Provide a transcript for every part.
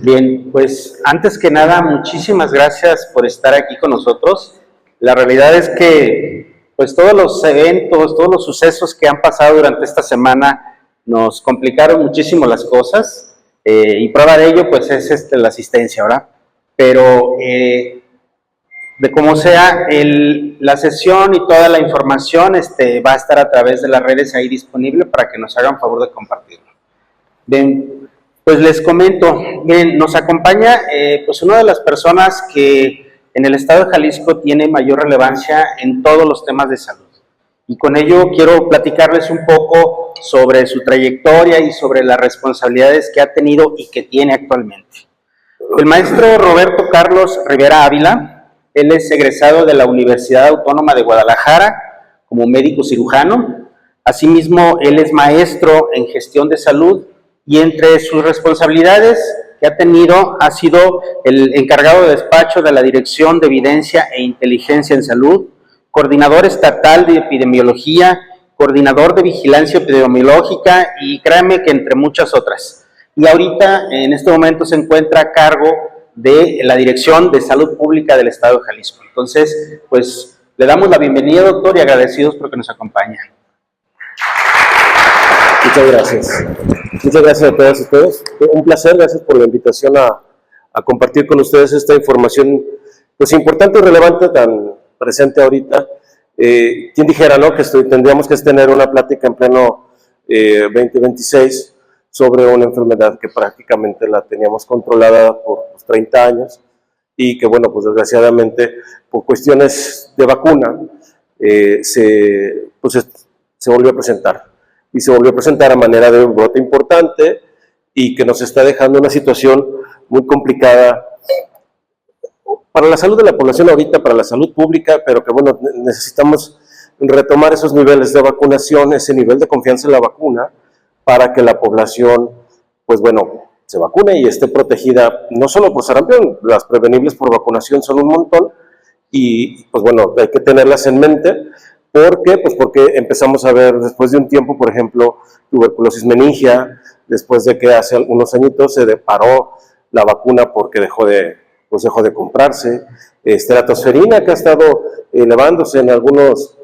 Bien, pues antes que nada, muchísimas gracias por estar aquí con nosotros. La realidad es que pues todos los eventos, todos los sucesos que han pasado durante esta semana nos complicaron muchísimo las cosas y prueba de ello pues es la asistencia, ¿verdad? Pero de como sea, la sesión y toda la información va a estar a través de las redes ahí disponible para que nos hagan favor de compartirlo. Bien, pues les comento, bien, nos acompaña pues una de las personas que en el estado de Jalisco tiene mayor relevancia en todos los temas de salud. Y con ello quiero platicarles un poco sobre su trayectoria y sobre las responsabilidades que ha tenido y que tiene actualmente. El maestro Roberto Carlos Rivera Ávila, él es egresado de la Universidad Autónoma de Guadalajara como médico cirujano. Asimismo, él es maestro en gestión de salud y entre sus responsabilidades que ha tenido ha sido el encargado de despacho de la Dirección de Evidencia e Inteligencia en Salud, coordinador estatal de epidemiología, coordinador de vigilancia epidemiológica y créanme que entre muchas otras. Y ahorita, en este momento, se encuentra a cargo de la Dirección de Salud Pública del Estado de Jalisco. Entonces, pues, le damos la bienvenida, doctor, y agradecidos porque nos acompaña. Muchas gracias. Muchas gracias a todos ustedes. Un placer, gracias por la invitación a compartir con ustedes esta información, pues, importante y relevante, tan presente ahorita. ¿Quién dijera, no? Que tendríamos que tener una plática en pleno 2026 sobre una enfermedad que prácticamente la teníamos controlada por 30 años y que, bueno, pues desgraciadamente por cuestiones de vacuna se volvió a presentar. Y se volvió a presentar a manera de un brote importante y que nos está dejando una situación muy complicada para la salud de la población ahorita, para la salud pública, pero que, bueno, necesitamos retomar esos niveles de vacunación, ese nivel de confianza en la vacuna, para que la población, pues bueno, se vacune y esté protegida, no solo por sarampión, las prevenibles por vacunación son un montón, y pues bueno, hay que tenerlas en mente. ¿Por qué? Pues porque empezamos a ver después de un tiempo, por ejemplo, tuberculosis meningia, después de que hace algunos añitos se paró la vacuna porque dejó de comprarse, la tosferina que ha estado elevándose en algunos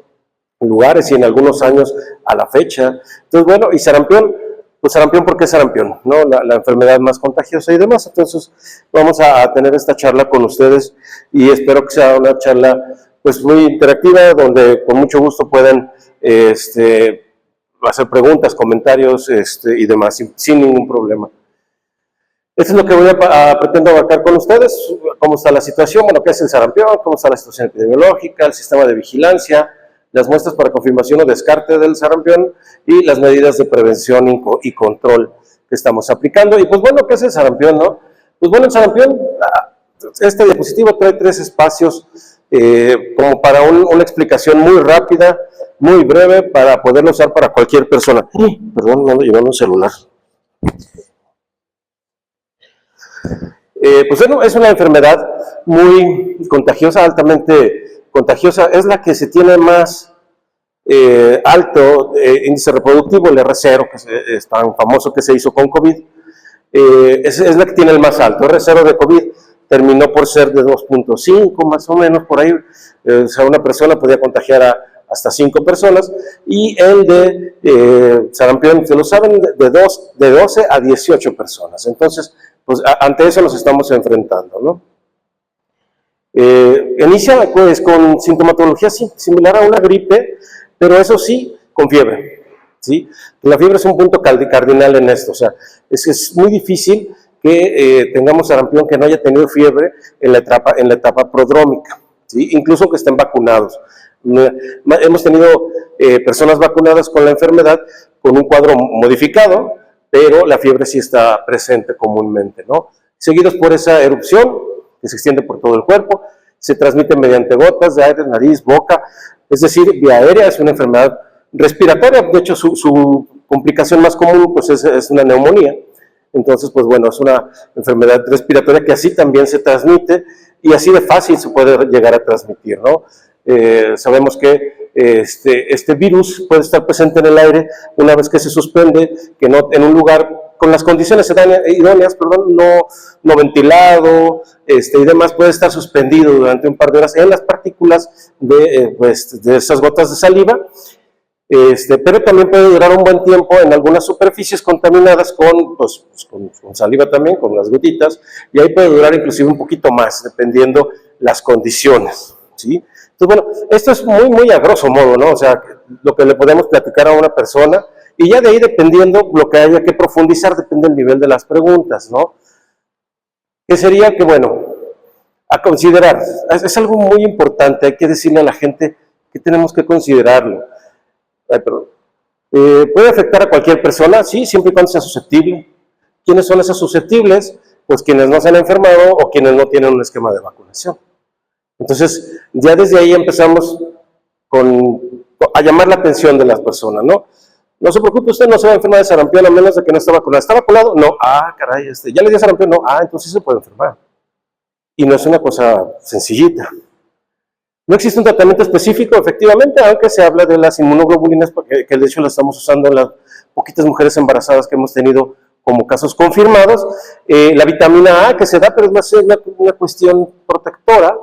lugares y en algunos años a la fecha. Entonces, bueno, y sarampión, pues sarampión, ¿por qué sarampión? ¿No? La enfermedad más contagiosa y demás. Entonces, vamos a tener esta charla con ustedes y espero que sea una charla pues muy interactiva, donde con mucho gusto pueden hacer preguntas, comentarios y demás, sin ningún problema. Esto es lo que pretendo abarcar con ustedes: cómo está la situación, bueno, qué es el sarampión, cómo está la situación epidemiológica, el sistema de vigilancia, las muestras para confirmación o descarte del sarampión y las medidas de prevención y control que estamos aplicando. Y pues bueno, ¿qué es el sarampión, no? Pues bueno, el sarampión, este diapositivo trae 3 espacios como para una explicación muy rápida, muy breve, para poderlo usar para cualquier persona. Perdón, no lo llevaron un celular. Pues bueno, es una enfermedad muy contagiosa, altamente contagiosa. Es la que se tiene más alto índice reproductivo, el R0, que es tan famoso, que se hizo con COVID. Es la que tiene el más alto. R0 de COVID terminó por ser de 2.5, más o menos, por ahí. O sea, una persona podía contagiar hasta 5 personas, y el de sarampión, se lo saben, de 12 a 18 personas. Entonces, pues ante eso nos estamos enfrentando, ¿no? Inicia pues con sintomatología similar a una gripe, pero eso sí, con fiebre, ¿sí? La fiebre es un punto cardinal en esto. O sea, es muy difícil que tengamos sarampión que no haya tenido fiebre en la etapa prodrómica, ¿sí? Incluso que estén vacunados. Hemos tenido personas vacunadas con la enfermedad con un cuadro modificado, pero la fiebre sí está presente comúnmente, ¿no? Seguidos por esa erupción que se extiende por todo el cuerpo, se transmite mediante gotas de aire, nariz, boca, es decir, vía aérea. Es una enfermedad respiratoria. De hecho, su complicación más común pues es una neumonía. Entonces, pues bueno, es una enfermedad respiratoria que así también se transmite, y así de fácil se puede llegar a transmitir, ¿no? Sabemos que este virus puede estar presente en el aire una vez que se suspende, que no en un lugar con las condiciones idóneas, perdón, no ventilado, y demás, puede estar suspendido durante un par de horas en las partículas de esas gotas de saliva, pero también puede durar un buen tiempo en algunas superficies contaminadas con saliva también, con las gotitas, y ahí puede durar inclusive un poquito más, dependiendo las condiciones, ¿sí? Entonces, bueno, esto es muy, muy a grosso modo, ¿no? O sea, lo que le podemos platicar a una persona, y ya de ahí, dependiendo lo que haya que profundizar, depende del nivel de las preguntas, ¿no? Que sería que, bueno, a considerar, es algo muy importante, hay que decirle a la gente que tenemos que considerarlo. ¿Puede afectar a cualquier persona? Sí, siempre y cuando sea susceptible. ¿Quiénes son esas susceptibles? Pues quienes no se han enfermado o quienes no tienen un esquema de vacunación. Entonces, ya desde ahí empezamos a llamar la atención de las personas, ¿no? No se preocupe, usted no se va a enfermar de sarampión a menos de que no esté vacunado. ¿Está vacunado? No. Ah, caray, ¿ya le dio sarampión? No. Ah, entonces se puede enfermar. Y no es una cosa sencillita. No existe un tratamiento específico, efectivamente, aunque se habla de las inmunoglobulinas, que de hecho las estamos usando en las poquitas mujeres embarazadas que hemos tenido como casos confirmados. La vitamina A que se da, pero es más una cuestión protectora.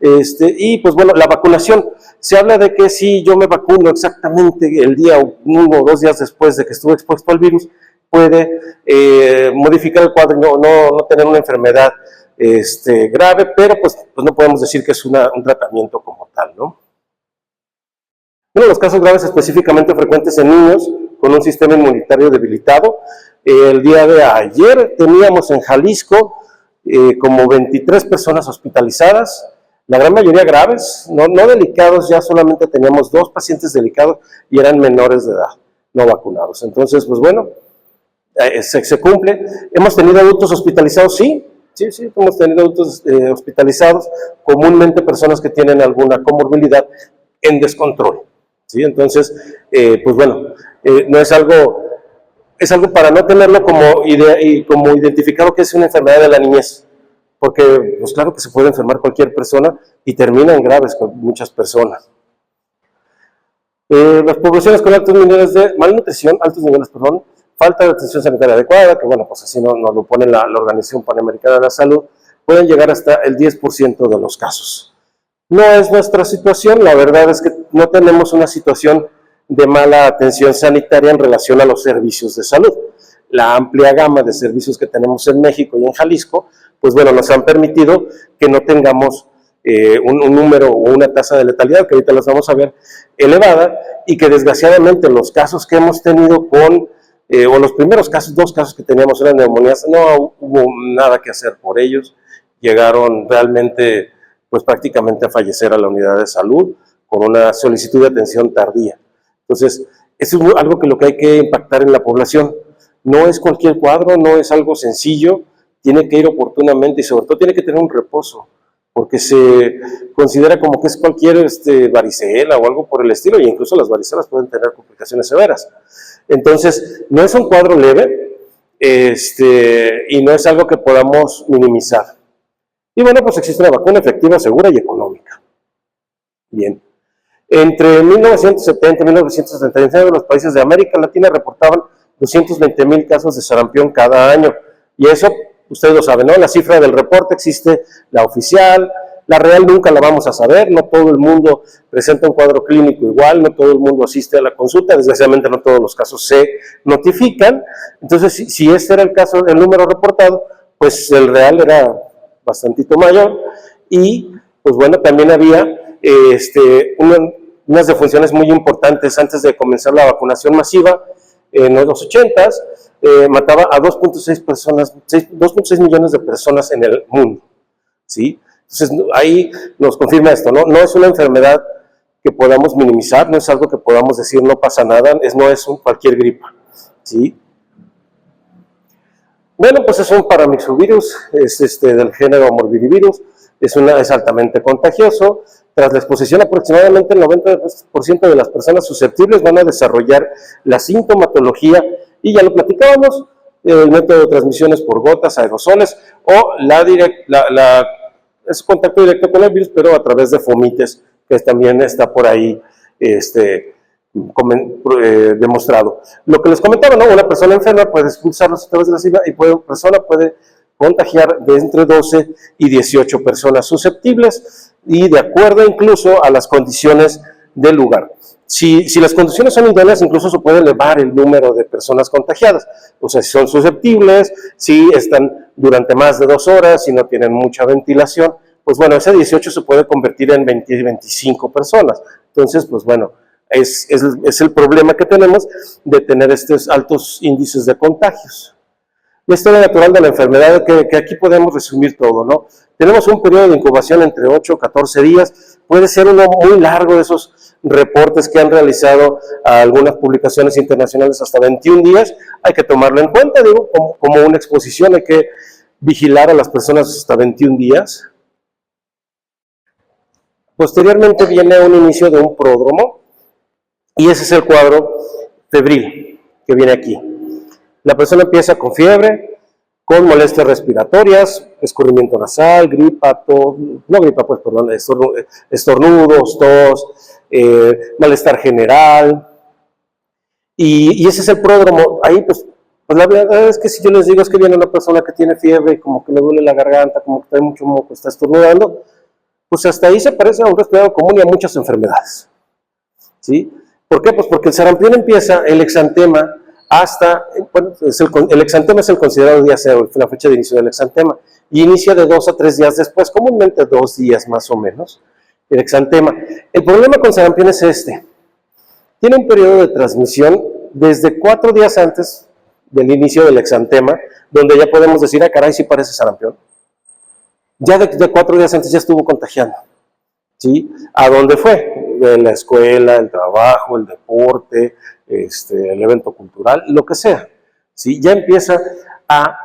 Y pues bueno, la vacunación. Se habla de que si yo me vacuno exactamente el día 1 o 2 días después de que estuve expuesto al virus, puede modificar el cuadro y no tener una enfermedad grave, pero pues no podemos decir que es un tratamiento como tal, ¿no? Uno de los casos graves específicamente frecuentes en niños con un sistema inmunitario debilitado. El día de ayer teníamos en Jalisco como 23 personas hospitalizadas, la gran mayoría graves, no delicados, ya solamente teníamos 2 pacientes delicados y eran menores de edad, no vacunados. Entonces, pues bueno, se cumple. ¿Hemos tenido adultos hospitalizados? Sí, hemos tenido adultos hospitalizados, comúnmente personas que tienen alguna comorbilidad en descontrol, ¿sí? Entonces, pues bueno, no es algo, es algo para no tenerlo como identificado que es una enfermedad de la niñez, porque pues claro que se puede enfermar cualquier persona y termina en graves con muchas personas. Las poblaciones con altos niveles de malnutrición, falta de atención sanitaria adecuada, que bueno, pues así nos lo pone la Organización Panamericana de la Salud, pueden llegar hasta el 10% de los casos. No es nuestra situación, la verdad es que no tenemos una situación de mala atención sanitaria en relación a los servicios de salud. La amplia gama de servicios que tenemos en México y en Jalisco, pues bueno, nos han permitido que no tengamos un número o una tasa de letalidad, que ahorita las vamos a ver, elevada, y que desgraciadamente los casos que hemos tenido o los primeros casos, 2 casos que teníamos eran neumonías, no hubo nada que hacer por ellos, llegaron realmente, pues prácticamente a fallecer a la unidad de salud con una solicitud de atención tardía. Entonces, eso es algo que lo que hay que impactar en la población. No es cualquier cuadro, no es algo sencillo, tiene que ir oportunamente y sobre todo tiene que tener un reposo, porque se considera como que es cualquier varicela o algo por el estilo, y incluso las varicelas pueden tener complicaciones severas. Entonces, no es un cuadro leve, y no es algo que podamos minimizar. Y bueno, pues existe una vacuna efectiva, segura y económica. Bien. Entre 1970 y 1979 los países de América Latina reportaban 220,000 casos de sarampión cada año. Y eso, ustedes lo saben, ¿no? La cifra del reporte existe, la oficial, la real nunca la vamos a saber, no todo el mundo presenta un cuadro clínico igual, no todo el mundo asiste a la consulta, desgraciadamente no todos los casos se notifican. Entonces, si este era el caso, el número reportado, pues el real era bastantito mayor. Y, pues bueno, también había unas defunciones muy importantes antes de comenzar la vacunación masiva. En los 80s mataba a 2.6 millones de personas en el mundo, ¿sí? Entonces ahí nos confirma esto, ¿no? No es una enfermedad que podamos minimizar, no es algo que podamos decir no pasa nada, no es cualquier gripa, ¿sí? Bueno, pues es un paramyxovirus, es del género morbillivirus, es altamente contagioso. Tras la exposición, aproximadamente el 90% de las personas susceptibles van a desarrollar la sintomatología, y ya lo platicábamos, el método de transmisión es por gotas, aerosoles, o es contacto directo con el virus, pero a través de fomites, que también está por ahí demostrado. Lo que les comentaba, ¿no? Una persona enferma puede expulsar los sistemas de la saliva y una persona puede contagiar de entre 12 y 18 personas susceptibles y de acuerdo incluso a las condiciones del lugar. Si las condiciones son idóneas, incluso se puede elevar el número de personas contagiadas. O sea, si son susceptibles, si están durante más de 2 horas, si no tienen mucha ventilación, pues bueno, ese 18 se puede convertir en 20, 25 personas. Entonces, pues bueno, es el problema que tenemos de tener estos altos índices de contagios. La historia natural de la enfermedad, que aquí podemos resumir todo, ¿no? Tenemos un periodo de incubación entre 8 o 14 días, puede ser uno muy largo de esos reportes que han realizado algunas publicaciones internacionales hasta 21 días, hay que tomarlo en cuenta, digo, como una exposición, hay que vigilar a las personas hasta 21 días. Posteriormente viene un inicio de un pródromo, y ese es el cuadro febril que viene aquí. La persona empieza con fiebre, con molestias respiratorias, escurrimiento nasal, gripa, tos, no gripa, pues, perdón, estornudos, tos, malestar general, y ese es el pródromo. Ahí, pues la verdad es que si yo les digo es que viene una persona que tiene fiebre, como que le duele la garganta, como que trae mucho moco, está estornudando, pues hasta ahí se parece a un resfriado común y a muchas enfermedades, ¿sí? ¿Por qué? Pues porque el sarampión empieza, el exantema, hasta, bueno, el exantema es el considerado día cero, la fecha de inicio del exantema, y inicia de 2 a 3 días después, comúnmente 2 días más o menos, el exantema. El problema con sarampión es este, tiene un periodo de transmisión desde 4 días antes del inicio del exantema, donde ya podemos decir, ah, caray, sí parece sarampión. Ya de 4 días antes ya estuvo contagiando, ¿sí? ¿A dónde fue? De la escuela, el trabajo, el deporte, el evento cultural, lo que sea, ¿sí? Ya empieza a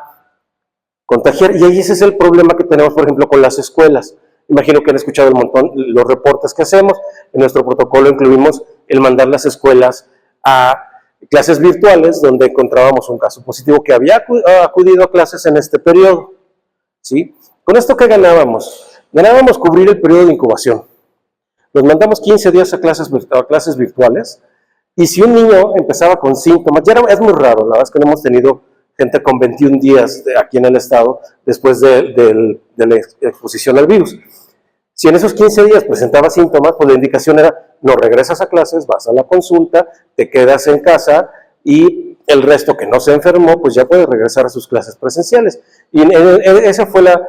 contagiar, y ahí ese es el problema que tenemos, por ejemplo, con las escuelas. Imagino que han escuchado un montón los reportes que hacemos. En nuestro protocolo incluimos el mandar las escuelas a clases virtuales, donde encontrábamos un caso positivo que había acudido a clases en este periodo, ¿sí? ¿Con esto qué ganábamos? Ganábamos cubrir el periodo de incubación. Los mandamos 15 días a clases virtuales, y si un niño empezaba con síntomas, es muy raro, la verdad es que no hemos tenido gente con 21 días aquí en el estado después de la exposición al virus. Si en esos 15 días presentaba síntomas, pues la indicación era, no regresas a clases, vas a la consulta, te quedas en casa, y el resto que no se enfermó, pues ya puede regresar a sus clases presenciales. Y esa fue la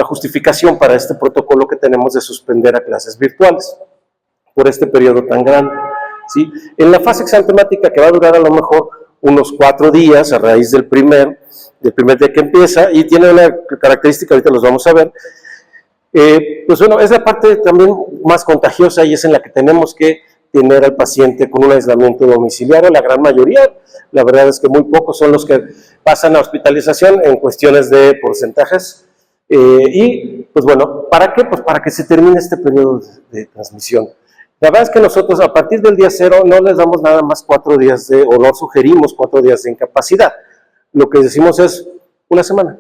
justificación para este protocolo que tenemos de suspender a clases virtuales por este periodo tan grande, ¿sí? En la fase exantemática, que va a durar a lo mejor unos 4 días a raíz del primer día que empieza, y tiene una característica, ahorita los vamos a ver, pues bueno, es la parte también más contagiosa, y es en la que tenemos que tener al paciente con un aislamiento domiciliario. La gran mayoría, la verdad es que muy pocos son los que pasan a hospitalización en cuestiones de porcentajes, y pues bueno, ¿para qué? Pues para que se termine este periodo de transmisión. La verdad es que nosotros a partir del día 0 no les damos nada más 4 días o no sugerimos 4 días de incapacidad. Lo que decimos es una semana.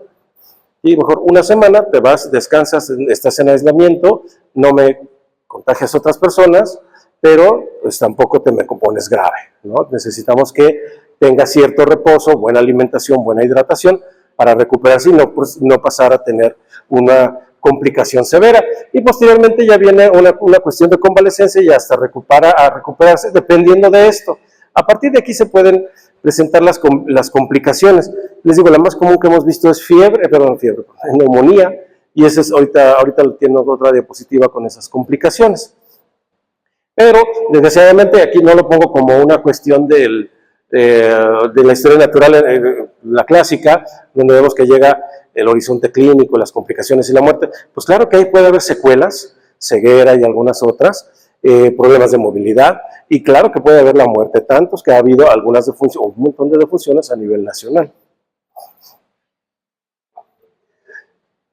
Y mejor una semana te vas, descansas, estás en aislamiento, no me contagias a otras personas, pero pues tampoco te me compones grave, ¿no? Necesitamos que tengas cierto reposo, buena alimentación, buena hidratación para recuperarse y no pasar a tener una complicación severa. Y posteriormente ya viene una cuestión de convalescencia y hasta recuperarse dependiendo de esto. A partir de aquí se pueden presentar las complicaciones. Les digo, la más común que hemos visto es neumonía, y esa es ahorita tiene otra diapositiva con esas complicaciones. Pero, desgraciadamente, aquí no lo pongo como una cuestión de la historia natural, la clásica, donde vemos que llega el horizonte clínico, las complicaciones y la muerte. Pues claro que ahí puede haber secuelas, ceguera y algunas otras, problemas de movilidad, y claro que puede haber la muerte, tantos que ha habido algunas defunciones, un montón de defunciones a nivel nacional.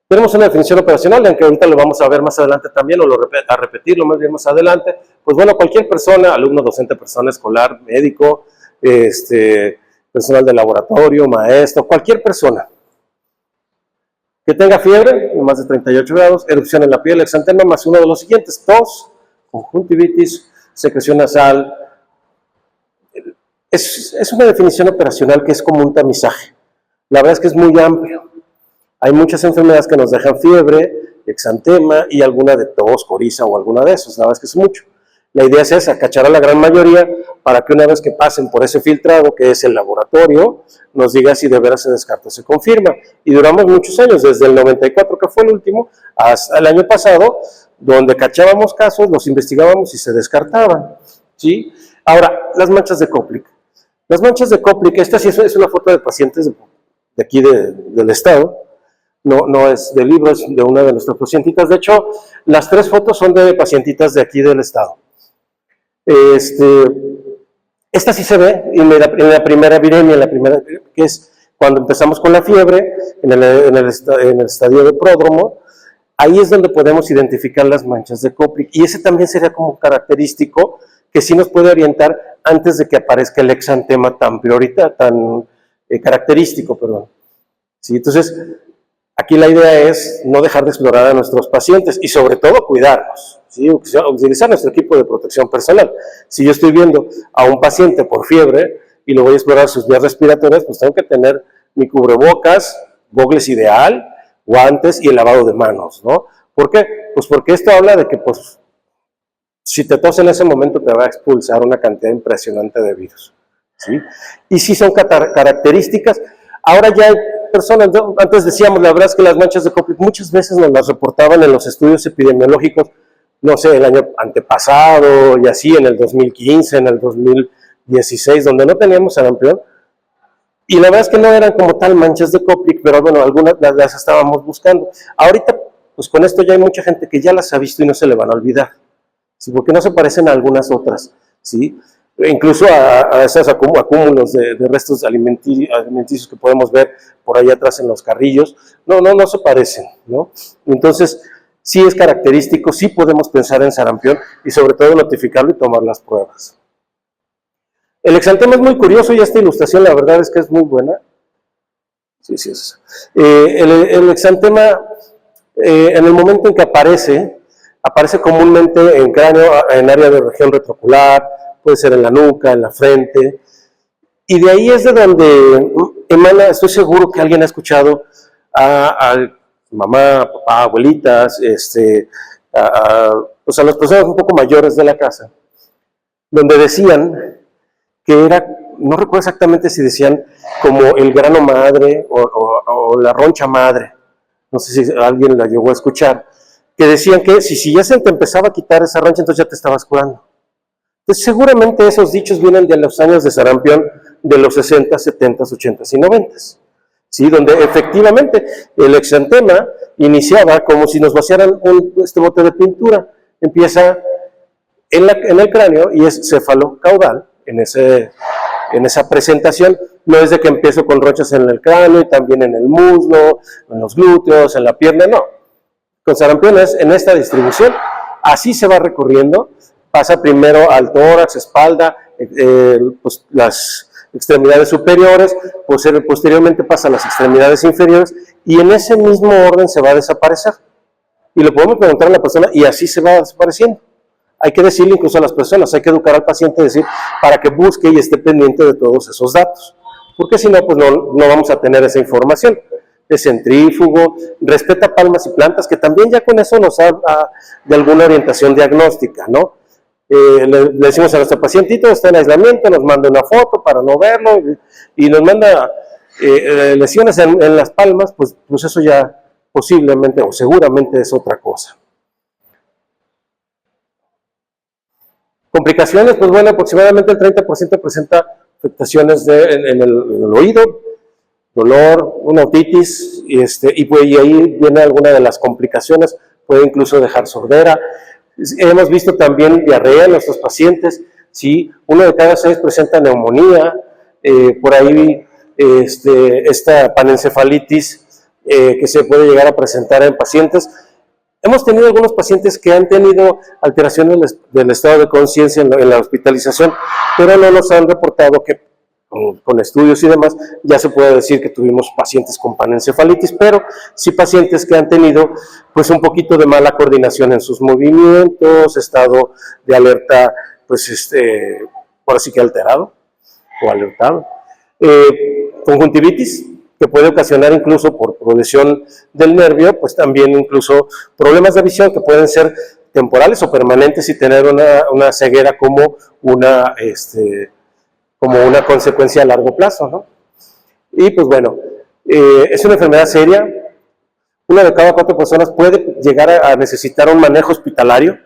Tenemos una definición operacional, aunque ahorita lo vamos a ver más adelante también, o a repetirlo más bien más adelante. Pues bueno, cualquier persona, alumno, docente, persona escolar, médico, personal de laboratorio, maestro, cualquier persona que tenga fiebre, más de 38 grados, erupción en la piel, exantema, más uno de los siguientes: tos, conjuntivitis, secreción nasal. Es una definición operacional que es como un tamizaje. La verdad es que es muy amplio. Hay muchas enfermedades que nos dejan fiebre, exantema y alguna de tos, coriza o alguna de esas. La verdad es que es mucho. La idea es esa, cachar a la gran mayoría para que una vez que pasen por ese filtrado, que es el laboratorio, nos diga si de veras se descarta o se confirma. Y duramos muchos años, desde el 94, que fue el último, hasta el año pasado, donde cachábamos casos, los investigábamos y se descartaban, ¿sí? Ahora, las manchas de Koplik. Las manchas de Koplik, esta sí es una foto de pacientes de aquí del estado, no es del libro, es de una de nuestras pacientitas. De hecho, las 3 fotos son de pacientitas de aquí del estado. Esta sí se ve en la primera viremia, que es cuando empezamos con la fiebre, en el estadio de pródromo. Ahí es donde podemos identificar las manchas de Koplik, y ese también sería como característico que sí nos puede orientar antes de que aparezca el exantema tan característico, perdón. ¿Sí? Entonces, aquí la idea es no dejar de explorar a nuestros pacientes y sobre todo cuidarnos, ¿sí? Utilizar nuestro equipo de protección personal. Si yo estoy viendo a un paciente por fiebre y lo voy a explorar sus vías respiratorias, pues tengo que tener mi cubrebocas, gogles ideal, guantes y el lavado de manos, ¿no? ¿Por qué? Pues porque esto habla de que, pues, si te tos en ese momento te va a expulsar una cantidad impresionante de virus, ¿sí? Y sí son características. Ahora ya hay personas, antes decíamos, la verdad es que las manchas de Koplik muchas veces nos las reportaban en los estudios epidemiológicos, no sé, el año antepasado y así, en el 2015, en el 2016, donde no teníamos sarampión. Y la verdad es que no eran como tal manchas de Koplik, pero bueno, algunas las estábamos buscando. Ahorita, pues con esto ya hay mucha gente que ya las ha visto y no se le van a olvidar, ¿sí? Porque no se parecen a algunas otras, ¿sí? Incluso a esos acúmulos de restos alimenticios que podemos ver por ahí atrás en los carrillos, no se parecen, ¿no? Entonces, sí es característico, sí podemos pensar en sarampión y sobre todo notificarlo y tomar las pruebas. El exantema es muy curioso y esta ilustración la verdad es que es muy buena. Sí es. El exantema, en el momento en que aparece comúnmente en cráneo, en área de región retrocular, puede ser en la nuca, en la frente, y de ahí es de donde emana. Estoy seguro que alguien ha escuchado a mamá, papá, abuelitas, pues a las personas un poco mayores de la casa, donde decían que era, no recuerdo exactamente si decían como el grano madre o la roncha madre, no sé si alguien la llegó a escuchar, que decían que si ya se te empezaba a quitar esa roncha, entonces ya te estabas curando. Entonces seguramente esos dichos vienen de los años de sarampión de los 60, 70, 80 y 90, ¿sí? Donde efectivamente el exantema iniciaba como si nos vaciaran este bote de pintura, empieza en el cráneo y es céfalo-caudal, en esa presentación. No es de que empiezo con ronchas en el cráneo y también en el muslo, en los glúteos, en la pierna, no. Con sarampión es en esta distribución, así se va recorriendo, pasa primero al tórax, espalda, pues las extremidades superiores, posteriormente pasa a las extremidades inferiores y en ese mismo orden se va a desaparecer. Y lo podemos preguntar a la persona y así se va desapareciendo. Hay que decirle incluso a las personas, hay que educar al paciente, decir, para que busque y esté pendiente de todos esos datos. Porque si no, pues no vamos a tener esa información. Es centrífugo, respeta palmas y plantas, que también ya con eso nos habla de alguna orientación diagnóstica, ¿no? Le decimos a nuestro pacientito, está en aislamiento, nos manda una foto para no verlo, y nos manda lesiones en las palmas, pues eso ya posiblemente o seguramente es otra cosa. Complicaciones, pues bueno, aproximadamente el 30% presenta afectaciones en el oído, dolor, una otitis, y ahí viene alguna de las complicaciones, puede incluso dejar sordera. Hemos visto también diarrea en nuestros pacientes, ¿sí? 1 de cada 6 presenta neumonía, por ahí esta panencefalitis que se puede llegar a presentar en pacientes. Hemos tenido algunos pacientes que han tenido alteraciones del estado de conciencia en la hospitalización, pero no nos han reportado que con estudios y demás ya se puede decir que tuvimos pacientes con panencefalitis, pero sí pacientes que han tenido pues un poquito de mala coordinación en sus movimientos, estado de alerta pues, por así que alterado o alertado. Conjuntivitis, que puede ocasionar incluso por progresión del nervio, pues también incluso problemas de visión que pueden ser temporales o permanentes y tener una ceguera como una consecuencia a largo plazo, ¿no? Y pues bueno, es una enfermedad seria. Una de cada 4 personas puede llegar a necesitar un manejo hospitalario,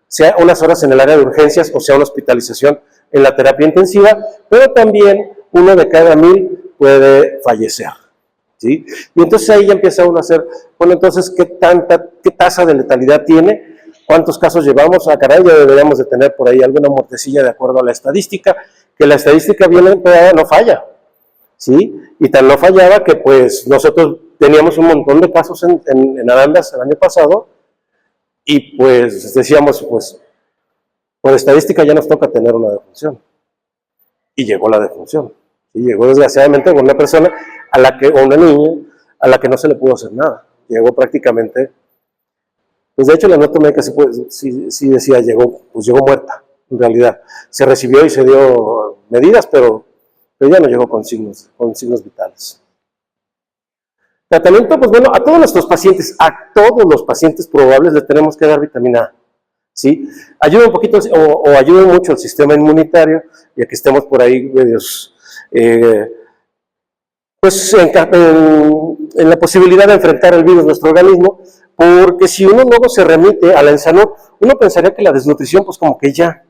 sea unas horas en el área de urgencias o sea una hospitalización en la terapia intensiva, pero también 1 de cada 1000 puede fallecer, ¿sí? Y entonces ahí ya empieza uno a hacer, bueno, entonces, ¿qué tasa de letalidad tiene? ¿Cuántos casos llevamos? Ah, caray, ya deberíamos de tener por ahí alguna muertecilla de acuerdo a la estadística, que la estadística bien empleada no falla, ¿sí? Y tan no fallaba que pues nosotros teníamos un montón de casos en Arandas el año pasado y pues decíamos, pues, por estadística ya nos toca tener una defunción. Y llegó la defunción. Y llegó desgraciadamente con una persona o una niña a la que no se le pudo hacer nada. Llegó prácticamente, pues de hecho la nota médica sí decía, llegó muerta, en realidad. Se recibió y se dio medidas, pero ya no llegó con signos vitales. Tratamiento, pues bueno, a todos los pacientes probables les tenemos que dar vitamina A, ¿sí? Ayuda un poquito, o ayuda mucho al sistema inmunitario, ya que estemos por ahí medios, pues en la posibilidad de enfrentar el virus en nuestro organismo, porque si uno luego se remite a la Ensanur, uno pensaría que la desnutrición, pues como que ya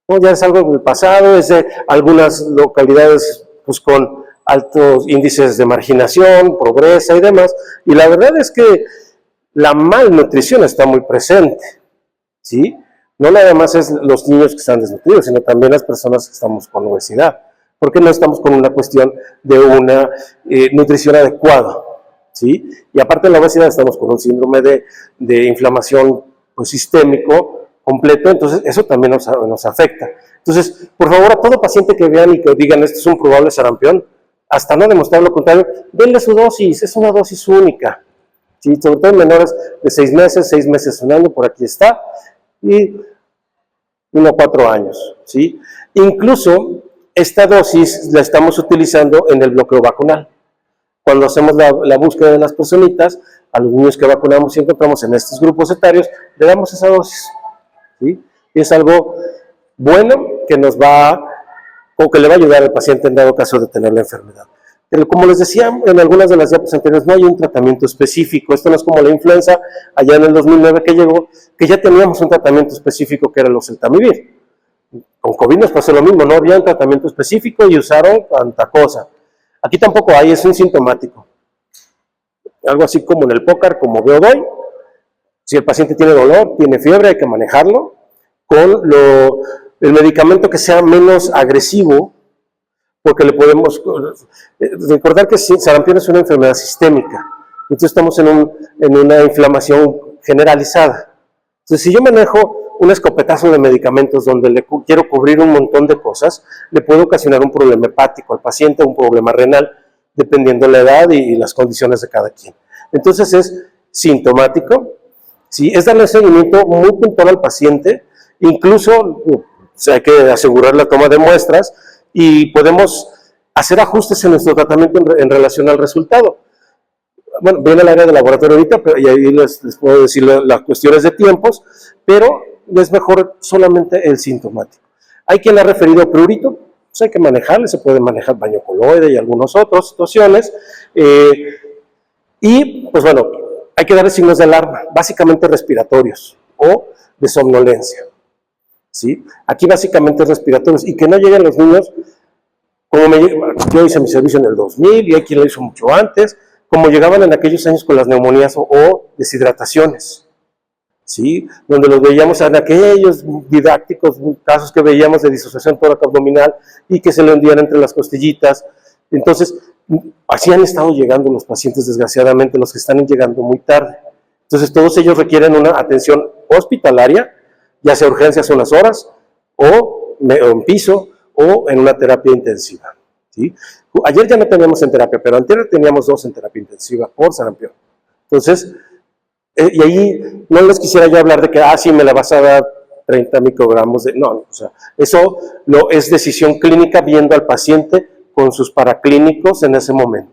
es algo del pasado, es de algunas localidades, pues con altos índices de marginación, pobreza y demás, y la verdad es que la malnutrición está muy presente, ¿sí? No nada más es los niños que están desnutridos, sino también las personas que estamos con obesidad, porque no estamos con una cuestión de una nutrición adecuada, ¿sí? Y aparte de la obesidad estamos con un síndrome de inflamación pues, sistémico completo, entonces eso también nos afecta. Entonces, por favor, a todo paciente que vean y que digan esto es un probable sarampión, hasta no demostrar lo contrario, denle su dosis, es una dosis única, ¿sí? Sobre todo en menores de 6 meses, 1 año, por aquí está, y 1 a 4 años, ¿sí? Incluso esta dosis la estamos utilizando en el bloqueo vacunal. Cuando hacemos la búsqueda de las personitas, a los niños que vacunamos y encontramos en estos grupos etarios, le damos esa dosis, ¿sí? Y es algo bueno que nos va o que le va a ayudar al paciente en dado caso de tener la enfermedad. Pero como les decía en algunas de las diapositivas anteriores, no hay un tratamiento específico. Esto no es como la influenza allá en el 2009 que llegó, que ya teníamos un tratamiento específico que era el oseltamivir. Con COVID nos pasó lo mismo, no había un tratamiento específico y usaron tanta cosa. Aquí tampoco hay, es un sintomático. Algo así como en el pócar, como veo hoy. Si el paciente tiene dolor, tiene fiebre, hay que manejarlo con el medicamento que sea menos agresivo, porque le podemos recordar que sarampión es una enfermedad sistémica, entonces estamos en una inflamación generalizada. Entonces, si yo manejo un escopetazo de medicamentos donde le quiero cubrir un montón de cosas, le puede ocasionar un problema hepático al paciente, un problema renal, dependiendo de la edad y las condiciones de cada quien. Entonces, es sintomático, ¿sí? Es darle seguimiento muy puntual al paciente, incluso hay que asegurar la toma de muestras y podemos hacer ajustes en nuestro tratamiento en relación al resultado. Bueno, viene el área de laboratorio ahorita, pero, y ahí les puedo decir las cuestiones de tiempos, pero es mejor solamente el sintomático. Hay quien ha referido prurito, pues hay que manejarle, se puede manejar baño coloide y algunas otras situaciones, y pues bueno, hay que darle signos de alarma, básicamente respiratorios o de somnolencia, ¿sí? Aquí básicamente es respiratorios, y que no lleguen los niños, yo hice mi servicio en el 2000 y hay quien lo hizo mucho antes, como llegaban en aquellos años con las neumonías o deshidrataciones, ¿sí? Donde los veíamos en aquellos didácticos casos que veíamos de disociación tóraco-abdominal y que se le hundían entre las costillitas. Entonces, así han estado llegando los pacientes, desgraciadamente, los que están llegando muy tarde. Entonces, todos ellos requieren una atención hospitalaria, ya sea urgencias unas horas, o en piso, o en una terapia intensiva, ¿sí? Ayer ya no teníamos en terapia, pero antes teníamos 2 en terapia intensiva por sarampión. Entonces, y ahí no les quisiera yo hablar de que, sí, me la vas a dar 30 microgramos de... No, o sea, eso es decisión clínica viendo al paciente con sus paraclínicos en ese momento.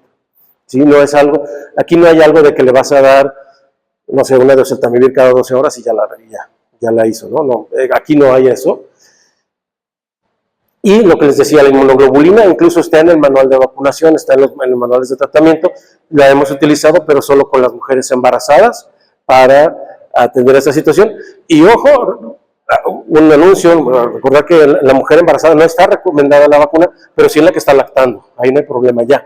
¿Sí? No es algo, aquí no hay algo de que le vas a dar, no sé, una de oseltamivir cada 12 horas y ya la hizo, ¿no? No, aquí no hay eso. Y lo que les decía, la inmunoglobulina incluso está en el manual de vacunación, está en los manuales de tratamiento, la hemos utilizado, pero solo con las mujeres embarazadas para atender esta situación. Y ojo, un anuncio, recordar que la mujer embarazada no está recomendada la vacuna, pero sí en la que está lactando, ahí no hay problema ya.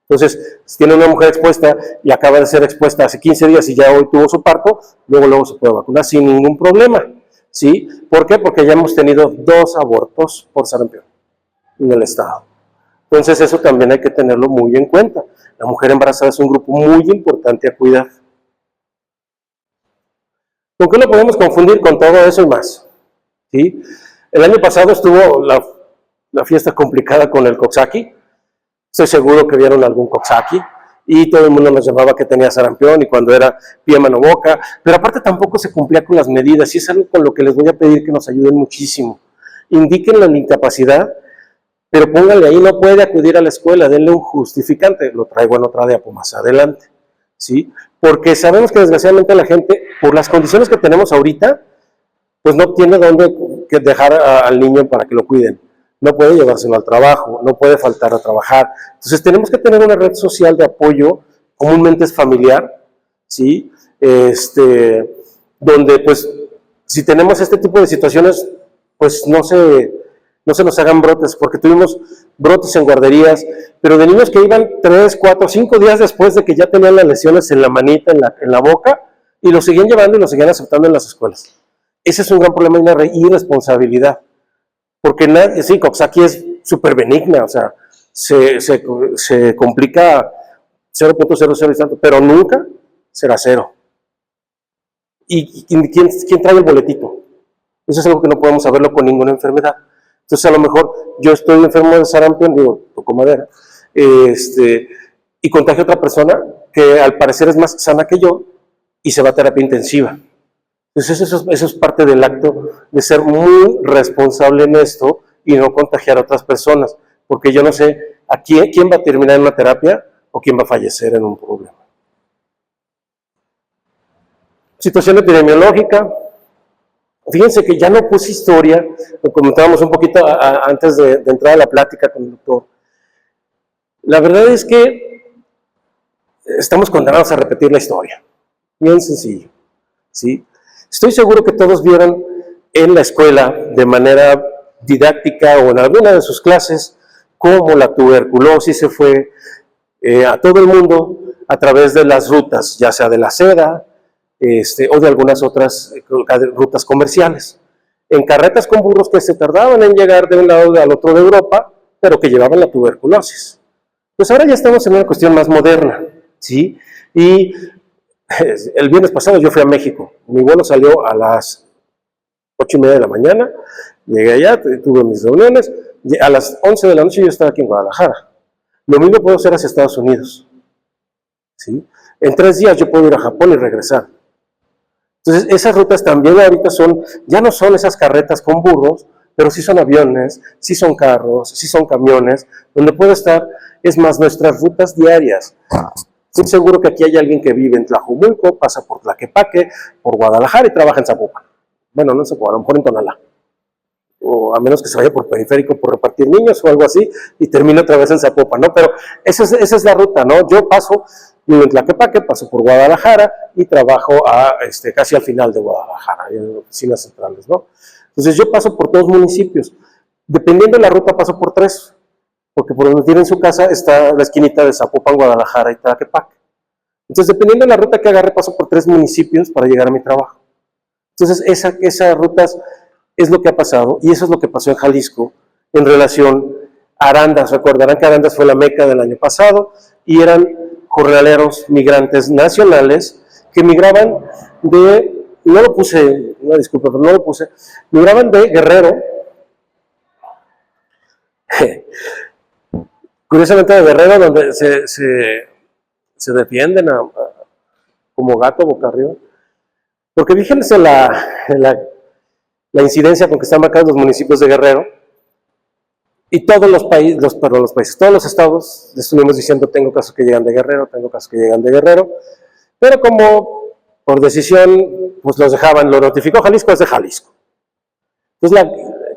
Entonces, si tiene una mujer expuesta y acaba de ser expuesta hace 15 días y ya hoy tuvo su parto, luego se puede vacunar sin ningún problema, ¿sí? ¿Por qué? Porque ya hemos tenido 2 abortos por sarampión en el estado. Entonces, eso también hay que tenerlo muy en cuenta. La mujer embarazada es un grupo muy importante a cuidar. ¿Con qué lo podemos confundir? Con todo eso y más, ¿sí? El año pasado estuvo la fiesta complicada con el Coxsackie. Estoy seguro que vieron algún Coxsackie y todo el mundo nos llamaba que tenía sarampión y cuando era pie, mano, boca, pero aparte tampoco se cumplía con las medidas y es algo con lo que les voy a pedir que nos ayuden muchísimo. Indíquenle la incapacidad, pero pónganle ahí, no puede acudir a la escuela, denle un justificante, lo traigo en otra diapo más adelante, ¿sí? Porque sabemos que desgraciadamente la gente, por las condiciones que tenemos ahorita, pues no tiene dónde dejar al niño para que lo cuiden. No puede llevárselo al trabajo, no puede faltar a trabajar. Entonces tenemos que tener una red social de apoyo, comúnmente es familiar, ¿sí? Donde pues si tenemos este tipo de situaciones, pues no se nos hagan brotes, porque tuvimos brotes en guarderías, pero de niños que iban 3, 4, 5 días después de que ya tenían las lesiones en la manita, en la boca, y lo seguían llevando y lo seguían aceptando en las escuelas. Ese es un gran problema y una irresponsabilidad. Porque sí, Coxsackie es súper benigna, o sea, se complica 0.00 y tanto, pero nunca será 0. ¿Y quién trae el boletito? Eso es algo que no podemos saberlo con ninguna enfermedad. Entonces, a lo mejor yo estoy enfermo de sarampión, digo, toco madera, y contagio a otra persona que al parecer es más sana que yo y se va a terapia intensiva. Entonces eso es parte del acto de ser muy responsable en esto y no contagiar a otras personas, porque yo no sé a quién va a terminar en una terapia o quién va a fallecer en un problema. Situación epidemiológica. Fíjense que ya no puse historia, lo comentábamos un poquito antes de entrar a la plática con el doctor. La verdad es que estamos condenados a repetir la historia. Bien sencillo, ¿sí? Estoy seguro que todos vieron en la escuela, de manera didáctica o en alguna de sus clases, cómo la tuberculosis se fue a todo el mundo a través de las rutas, ya sea de la seda o de algunas otras rutas comerciales. En carretas con burros que se tardaban en llegar de un lado al otro de Europa, pero que llevaban la tuberculosis. Pues ahora ya estamos en una cuestión más moderna, ¿sí? Y el viernes pasado yo fui a México. Mi vuelo salió a las 8:30 de la mañana. Llegué allá, tuve mis reuniones. A las 11 de la noche yo estaba aquí en Guadalajara. Lo mismo puedo hacer hacia Estados Unidos, ¿sí? En 3 días yo puedo ir a Japón y regresar. Entonces esas rutas también ahorita ya no son esas carretas con burros, pero sí son aviones, sí son carros, sí son camiones, donde puedo estar, es más, nuestras rutas diarias. Estoy seguro que aquí hay alguien que vive en Tlajumulco, pasa por Tlaquepaque, por Guadalajara y trabaja en Zapopan. Bueno, no en Zapopan, a lo mejor en Tonalá. O a menos que se vaya por periférico por repartir niños o algo así y termine otra vez en Zapopan, ¿no? Pero esa es la ruta, ¿no? Yo vivo en Tlaquepaque, paso por Guadalajara y trabajo casi al final de Guadalajara, en oficinas centrales, ¿no? Entonces yo paso por 2 municipios. Dependiendo de la ruta paso por 3. Porque por donde tienen su casa está la esquinita de Zapopan, Guadalajara y Tlaquepaque. Entonces, dependiendo de la ruta que agarre, paso por 3 municipios para llegar a mi trabajo. Entonces, esas rutas es lo que ha pasado, y eso es lo que pasó en Jalisco en relación a Arandas. Recordarán que Arandas fue la meca del año pasado, y eran jornaleros migrantes nacionales que migraban migraban de Guerrero, curiosamente de Guerrero, donde se defienden como gato boca arriba, porque fíjense la la incidencia con que están marcados los municipios de Guerrero, y todos los países, todos los estados, estuvimos diciendo, tengo casos que llegan de Guerrero, tengo casos que llegan de Guerrero, pero como por decisión, pues los dejaban, lo notificó Jalisco, es de Jalisco. Entonces,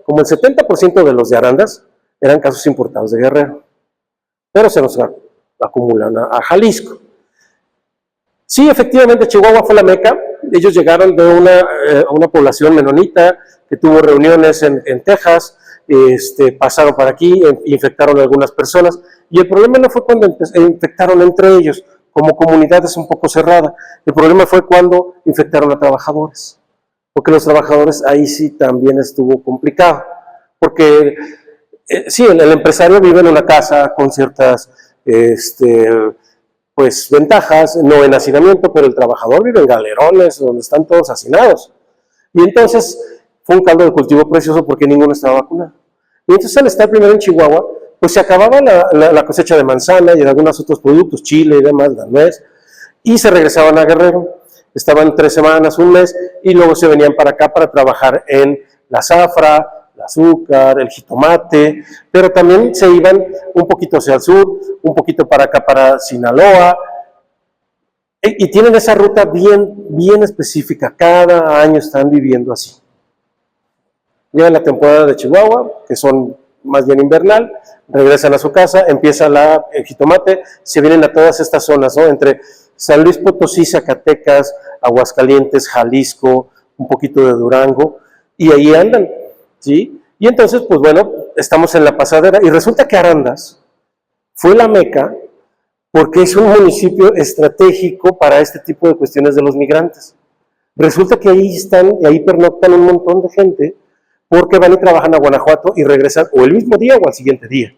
como el 70% de los de Arandas eran casos importados de Guerrero, pero se nos acumulan a Jalisco. Sí, efectivamente, Chihuahua fue la meca. Ellos llegaron de una población menonita que tuvo reuniones en Texas, pasaron para aquí, infectaron a algunas personas, y el problema no fue cuando infectaron entre ellos, como comunidad es un poco cerrada, el problema fue cuando infectaron a trabajadores, porque los trabajadores ahí sí también estuvo complicado, porque sí, el empresario vive en una casa con ciertas pues ventajas, no en hacinamiento, pero el trabajador vive en galerones donde están todos hacinados, y entonces fue un caldo de cultivo precioso porque ninguno estaba vacunado. Y entonces al estar primero en Chihuahua, pues se acababa la cosecha de manzana y de algunos otros productos, chile y demás, la nuez, y se regresaban a Guerrero. Estaban 3 semanas, un mes, y luego se venían para acá para trabajar en la zafra, el azúcar, el jitomate, pero también se iban un poquito hacia el sur, un poquito para acá, para Sinaloa, y tienen esa ruta bien específica, cada año están viviendo así. Llega la temporada de Chihuahua, que son más bien invernal, regresan a su casa, empieza el jitomate, se vienen a todas estas zonas, ¿no? Entre San Luis Potosí, Zacatecas, Aguascalientes, Jalisco, un poquito de Durango, y ahí andan, ¿sí? Y entonces, pues bueno, estamos en la pasadera, y resulta que Arandas fue la meca porque es un municipio estratégico para este tipo de cuestiones de los migrantes. Resulta que ahí están, y ahí pernoctan un montón de gente, porque van y trabajan a Guanajuato y regresan o el mismo día o al siguiente día,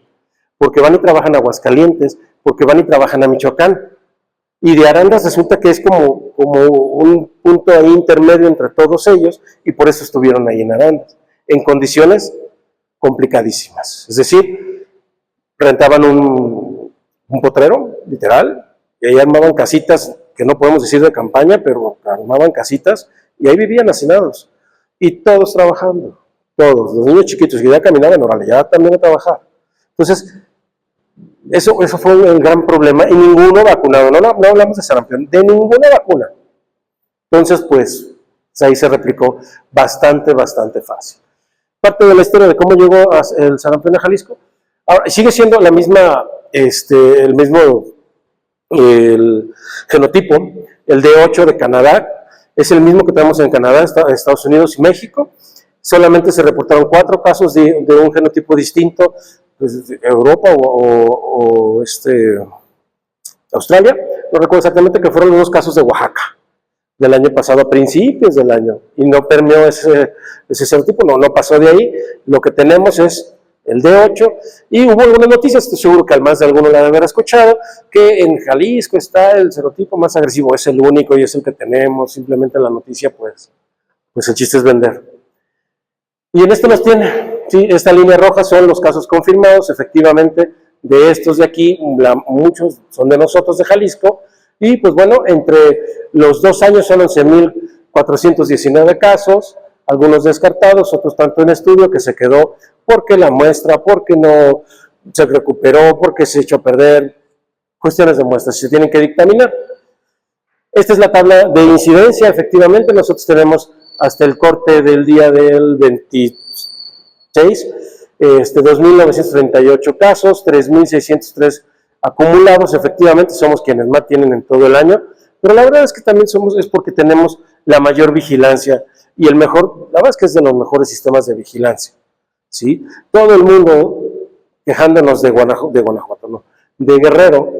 porque van y trabajan a Aguascalientes, porque van y trabajan a Michoacán, y de Arandas resulta que es como un punto ahí intermedio entre todos ellos, y por eso estuvieron ahí en Arandas, en condiciones complicadísimas, es decir, rentaban un potrero, literal, y ahí armaban casitas, que no podemos decir de campaña, pero armaban casitas, y ahí vivían hacinados, y todos trabajando. Todos, los niños chiquitos que ya caminaban, órale, ya también a trabajar. Entonces, eso fue un gran problema, y ninguno vacunado, no hablamos de sarampión, de ninguna vacuna. Entonces, pues, ahí se replicó bastante fácil. Parte de la historia de cómo llegó el sarampión a Jalisco, ahora, sigue siendo la misma, el mismo genotipo, el D8 de Canadá, es el mismo que tenemos en Canadá, Estados Unidos y México. Solamente se reportaron 4 casos de un genotipo distinto, pues, de Europa o Australia, no recuerdo exactamente, que fueron los 2 casos de Oaxaca, del año pasado, a principios del año, y no permeó ese genotipo, no pasó de ahí. Lo que tenemos es el D8, y hubo algunas noticias, estoy seguro que al más de alguno la debe haber escuchado, que en Jalisco está el serotipo más agresivo, es el único y es el que tenemos, simplemente la noticia, pues el chiste es vender. Y en esto nos tiene, ¿sí? Esta línea roja son los casos confirmados, efectivamente, de estos de aquí, muchos son de nosotros de Jalisco, y pues bueno, entre los 2 años son 11,419 casos, algunos descartados, otros tanto en estudio, que se quedó porque la muestra, porque no se recuperó, porque se echó a perder, cuestiones de muestras, se tienen que dictaminar. Esta es la tabla de incidencia, efectivamente, nosotros tenemos hasta el corte del día del 26, 2.938 casos, 3.603 acumulados, efectivamente somos quienes más tienen en todo el año, pero la verdad es que también es porque tenemos la mayor vigilancia y la verdad es que es de los mejores sistemas de vigilancia, ¿sí? Todo el mundo quejándonos de Guanajuato, no, de Guerrero,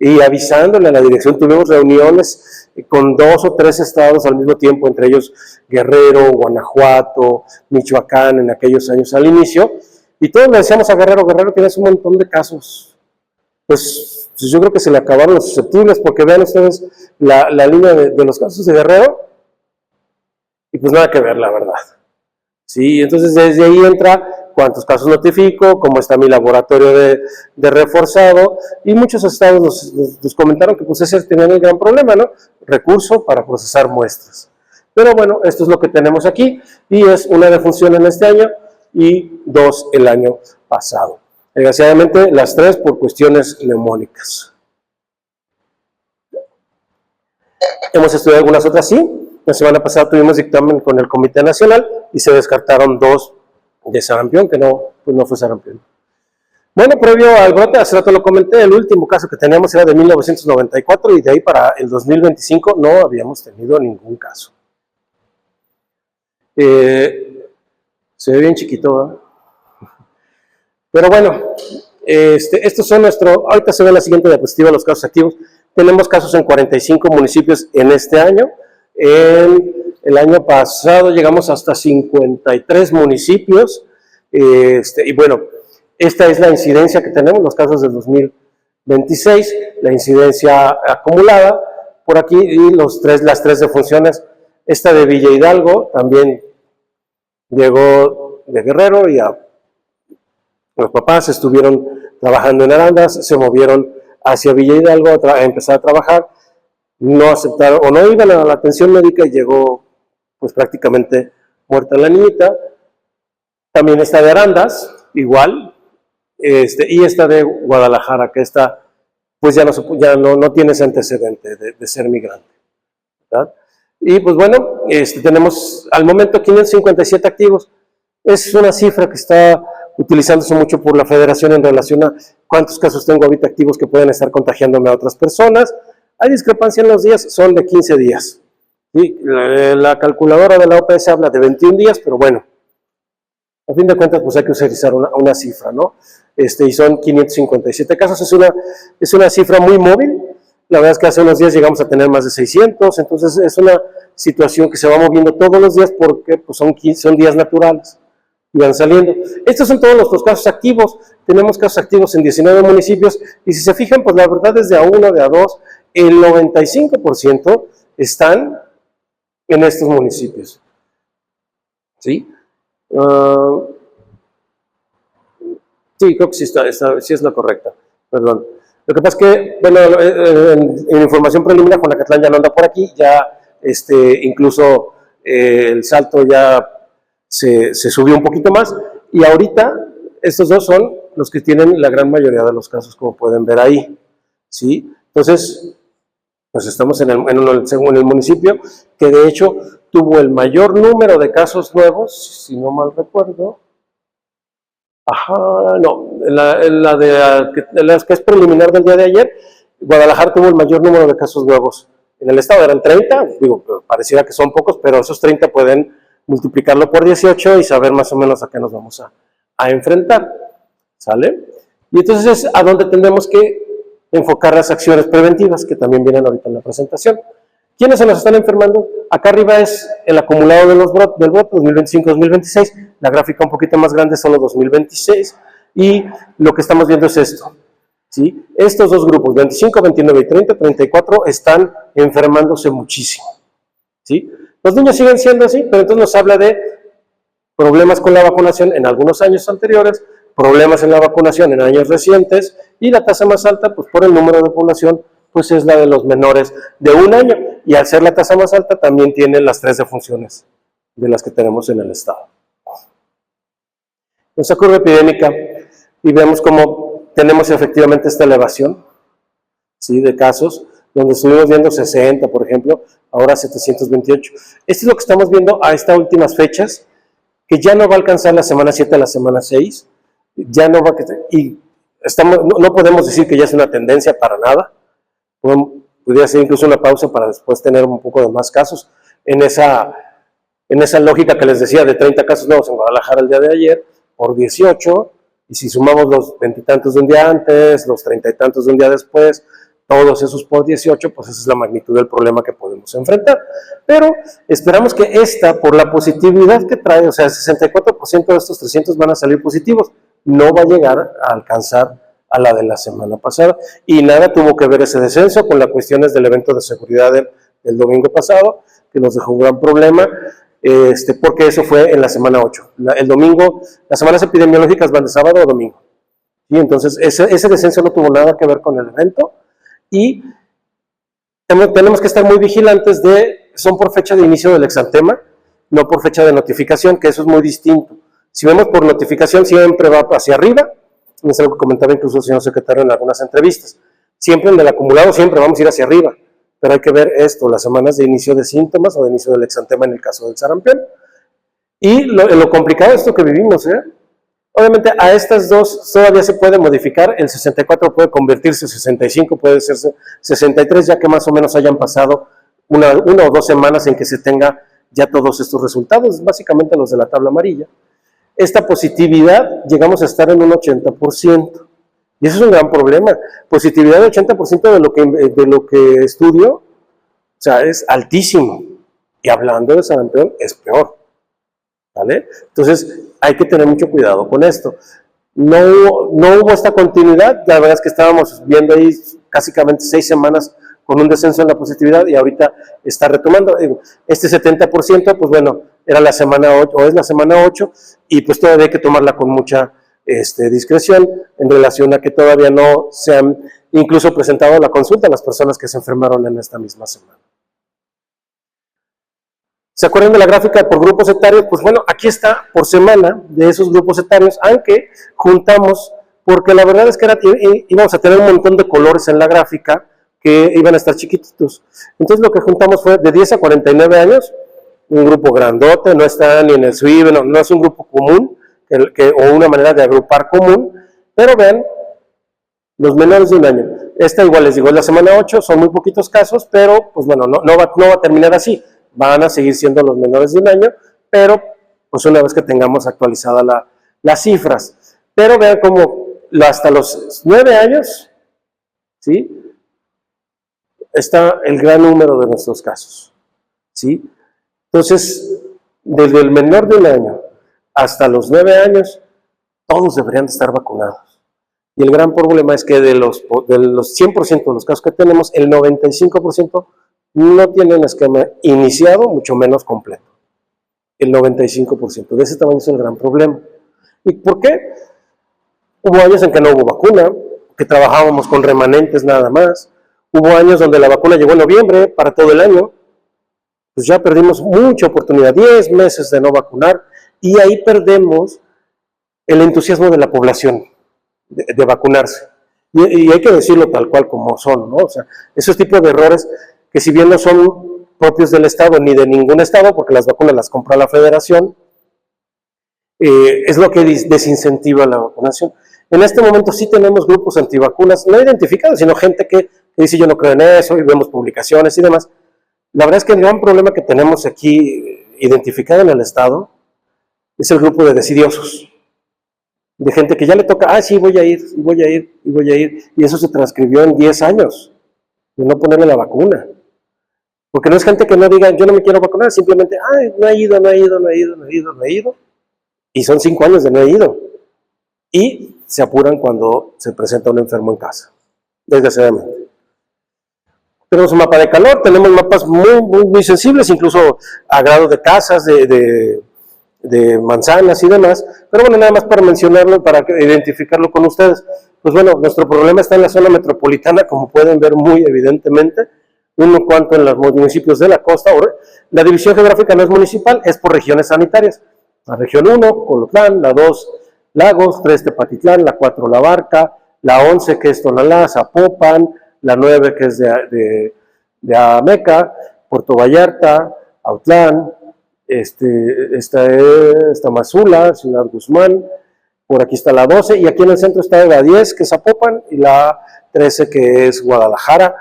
y avisándole a la dirección. Tuvimos reuniones con 2 o 3 estados al mismo tiempo, entre ellos Guerrero, Guanajuato, Michoacán, en aquellos años al inicio, y todos le decíamos a Guerrero, tienes un montón de casos. Pues yo creo que se le acabaron los susceptibles, porque vean ustedes la línea de los casos de Guerrero, y pues nada que ver, la verdad. Sí, entonces desde ahí entra cuántos casos notifico, cómo está mi laboratorio de reforzado, y muchos estados nos comentaron que pues ese tenían el gran problema, ¿no? Recurso para procesar muestras. Pero bueno, esto es lo que tenemos aquí, y es una defunción en este año y 2 el año pasado. Desgraciadamente, las 3 por cuestiones neumónicas. Hemos estudiado algunas otras, sí. La semana pasada tuvimos dictamen con el Comité Nacional y se descartaron 2 de sarampión, que pues no fue sarampión. Bueno, previo al brote, hace rato lo comenté, el último caso que teníamos era de 1994 y de ahí para el 2025 no habíamos tenido ningún caso. Se ve bien chiquito, ¿verdad? Pero bueno, estos son ahorita se ve la siguiente diapositiva, los casos activos. Tenemos casos en 45 municipios en este año. En el año pasado llegamos hasta 53 municipios. Y bueno, esta es la incidencia que tenemos, los casos del 2026, la incidencia acumulada. Por aquí, y las 3 defunciones. Esta de Villa Hidalgo también llegó de Guerrero y los papás estuvieron trabajando en Arandas, se movieron hacia Villa Hidalgo a empezar a trabajar, no aceptaron o no iban a la atención médica y llegó pues prácticamente muerta la niñita. También está de Arandas, igual, y esta de Guadalajara, que esta pues ya no tiene ese antecedente de ser migrante, ¿verdad? Y pues bueno, tenemos al momento 557 activos. Es una cifra que está utilizándose mucho por la federación en relación a cuántos casos tengo ahorita activos que pueden estar contagiándome a otras personas. Hay discrepancia en los días, son de 15 días. ¿Sí? La calculadora de la OPS habla de 21 días, pero bueno, a fin de cuentas pues hay que utilizar una cifra, ¿no? Y son 557 casos, es una cifra muy móvil. La verdad es que hace unos días llegamos a tener más de 600, entonces es una situación que se va moviendo todos los días porque pues, son días naturales y van saliendo. Estos son todos nuestros casos activos. Tenemos casos activos en 19 municipios y si se fijan, pues la verdad es de a 1, de a 2, el 95% están en estos municipios. ¿Sí? Sí, creo que sí sí es la correcta. Perdón. Lo que pasa es que, bueno, en información preliminar, Juanacatlán ya no anda por aquí, ya incluso el Salto ya se subió un poquito más, y ahorita estos 2 son los que tienen la gran mayoría de los casos, como pueden ver ahí, ¿sí? Entonces, pues estamos en el municipio que de hecho tuvo el mayor número de casos nuevos, si no mal recuerdo. No, la que es preliminar del día de ayer, Guadalajara tuvo el mayor número de casos nuevos. En el estado eran 30, pareciera que son pocos, pero esos 30 pueden multiplicarlo por 18 y saber más o menos a qué nos vamos a enfrentar, ¿sale? Y entonces es a donde tenemos que enfocar las acciones preventivas, que también vienen ahorita en la presentación. ¿Quiénes se nos están enfermando? Acá arriba es el acumulado del brote 2025-2026, la gráfica un poquito más grande solo 2026, y lo que estamos viendo es esto, ¿sí? Estos 2 grupos, 25, 29 y 30, 34, están enfermándose muchísimo, ¿sí? Los niños siguen siendo así, pero entonces nos habla de problemas con la vacunación en algunos años anteriores, problemas en la vacunación en años recientes, y la tasa más alta, pues por el número de población, pues es la de los menores de 1 año, y al ser la tasa más alta también tiene las 3 defunciones de las que tenemos en el estado. Nuestra curva epidémica, y vemos cómo tenemos efectivamente esta elevación, ¿sí?, de casos, donde estuvimos viendo 60, por ejemplo, ahora 728. Esto es lo que estamos viendo a estas últimas fechas, que ya no va a alcanzar la semana 7 a la semana 6, ya no va a... Y no podemos decir que ya es una tendencia para nada. Podría ser incluso una pausa para después tener un poco de más casos. En esa lógica que les decía de 30 casos nuevos en Guadalajara el día de ayer, por 18, y si sumamos los 20 y tantos de un día antes, los 30 y tantos de un día después, todos esos por 18, pues esa es la magnitud del problema que podemos enfrentar. Pero esperamos que por la positividad que trae, o sea, el 64% de estos 300 van a salir positivos, no va a llegar a alcanzar a la de la semana pasada, y nada tuvo que ver ese descenso con las cuestiones del evento de seguridad del domingo pasado, que nos dejó un gran problema, porque eso fue en la semana 8. El domingo, las semanas epidemiológicas van de sábado a domingo, y entonces ese descenso no tuvo nada que ver con el evento, y tenemos que estar muy vigilantes de son por fecha de inicio del exantema, no por fecha de notificación, que eso es muy distinto. Si vemos por notificación, siempre va hacia arriba, es algo que comentaba incluso el señor secretario en algunas entrevistas. Siempre en el acumulado, siempre vamos a ir hacia arriba, pero hay que ver esto, las semanas de inicio de síntomas o de inicio del exantema en el caso del sarampión. Y lo complicado es esto que vivimos, Obviamente a estas dos todavía se puede modificar, el 64 puede convertirse en 65, puede ser 63, ya que más o menos hayan pasado una o 2 semanas en que se tenga ya todos estos resultados, básicamente los de la tabla amarilla. Esta positividad llegamos a estar en un 80%, y eso es un gran problema. Positividad de 80% de lo que estudio, o sea, es altísimo, y hablando de sarampión es peor, ¿vale? Entonces, hay que tener mucho cuidado con esto. No hubo esta continuidad, la verdad es que estábamos viendo ahí básicamente 6 semanas con un descenso en la positividad y ahorita está retomando. Este 70%, pues bueno, era la semana 8, o es la semana 8, y pues todavía hay que tomarla con mucha discreción en relación a que todavía no se han incluso presentado la consulta a las personas que se enfermaron en esta misma semana. ¿Se acuerdan de la gráfica por grupos etarios? Pues bueno, aquí está por semana de esos grupos etarios, aunque juntamos, porque la verdad es que íbamos a tener un montón de colores en la gráfica que iban a estar chiquititos. Entonces lo que juntamos fue de 10 a 49 años, un grupo grandote, no está ni en el SWIB, no es un grupo común, o una manera de agrupar común, pero vean, los menores de un año. Esta igual les digo, es la semana 8, son muy poquitos casos, pero pues bueno, no va a terminar así. Van a seguir siendo los menores de un año, pero pues una vez que tengamos actualizadas las cifras. Pero vean cómo hasta los 9 años, ¿sí? Está el gran número de nuestros casos, ¿sí? Entonces, desde el menor de un año hasta los 9 años, todos deberían de estar vacunados. Y el gran problema es que de los 100% de los casos que tenemos, el 95% no tienen esquema iniciado, mucho menos completo. El 95%. De ese tamaño es el gran problema. ¿Y por qué? Hubo años en que no hubo vacuna, que trabajábamos con remanentes nada más. Hubo años donde la vacuna llegó en noviembre para todo el año. Pues ya perdimos mucha oportunidad, 10 meses de no vacunar, y ahí perdemos el entusiasmo de la población de vacunarse. Y hay que decirlo tal cual como son, ¿no? O sea, esos tipos de errores que si bien no son propios del Estado ni de ningún Estado, porque las vacunas las compra la Federación, es lo que desincentiva la vacunación. En este momento sí tenemos grupos antivacunas, no identificados, sino gente que dice yo no creo en eso, y vemos publicaciones y demás. La verdad es que el gran problema que tenemos aquí identificado en el Estado es el grupo de desidiosos, de gente que ya le toca, sí, voy a ir, y voy a ir, y voy a ir, y eso se transcribió en 10 años, de no ponerle la vacuna. Porque no es gente que no diga, yo no me quiero vacunar, simplemente, no he ido, y son 5 años de no he ido. Y se apuran cuando se presenta un enfermo en casa, desgraciadamente. Tenemos un mapa de calor, tenemos mapas muy sensibles, incluso a grado de casas, de manzanas y demás, pero bueno, nada más para mencionarlo, para identificarlo con ustedes. Pues bueno, nuestro problema está en la zona metropolitana, como pueden ver muy evidentemente, uno cuanto en los municipios de la costa. La división geográfica no es municipal, es por regiones sanitarias. La región 1, Colotlán, la 2, Lagos, 3, Tepatitlán, la 4, La Barca, la 11, que es Tonalá, Zapopan, la 9, que es de Ameca, Puerto Vallarta, Autlán, esta es Tamazula, Ciudad Guzmán, por aquí está la 12, y aquí en el centro está la 10, que es Zapopan, y la 13, que es Guadalajara.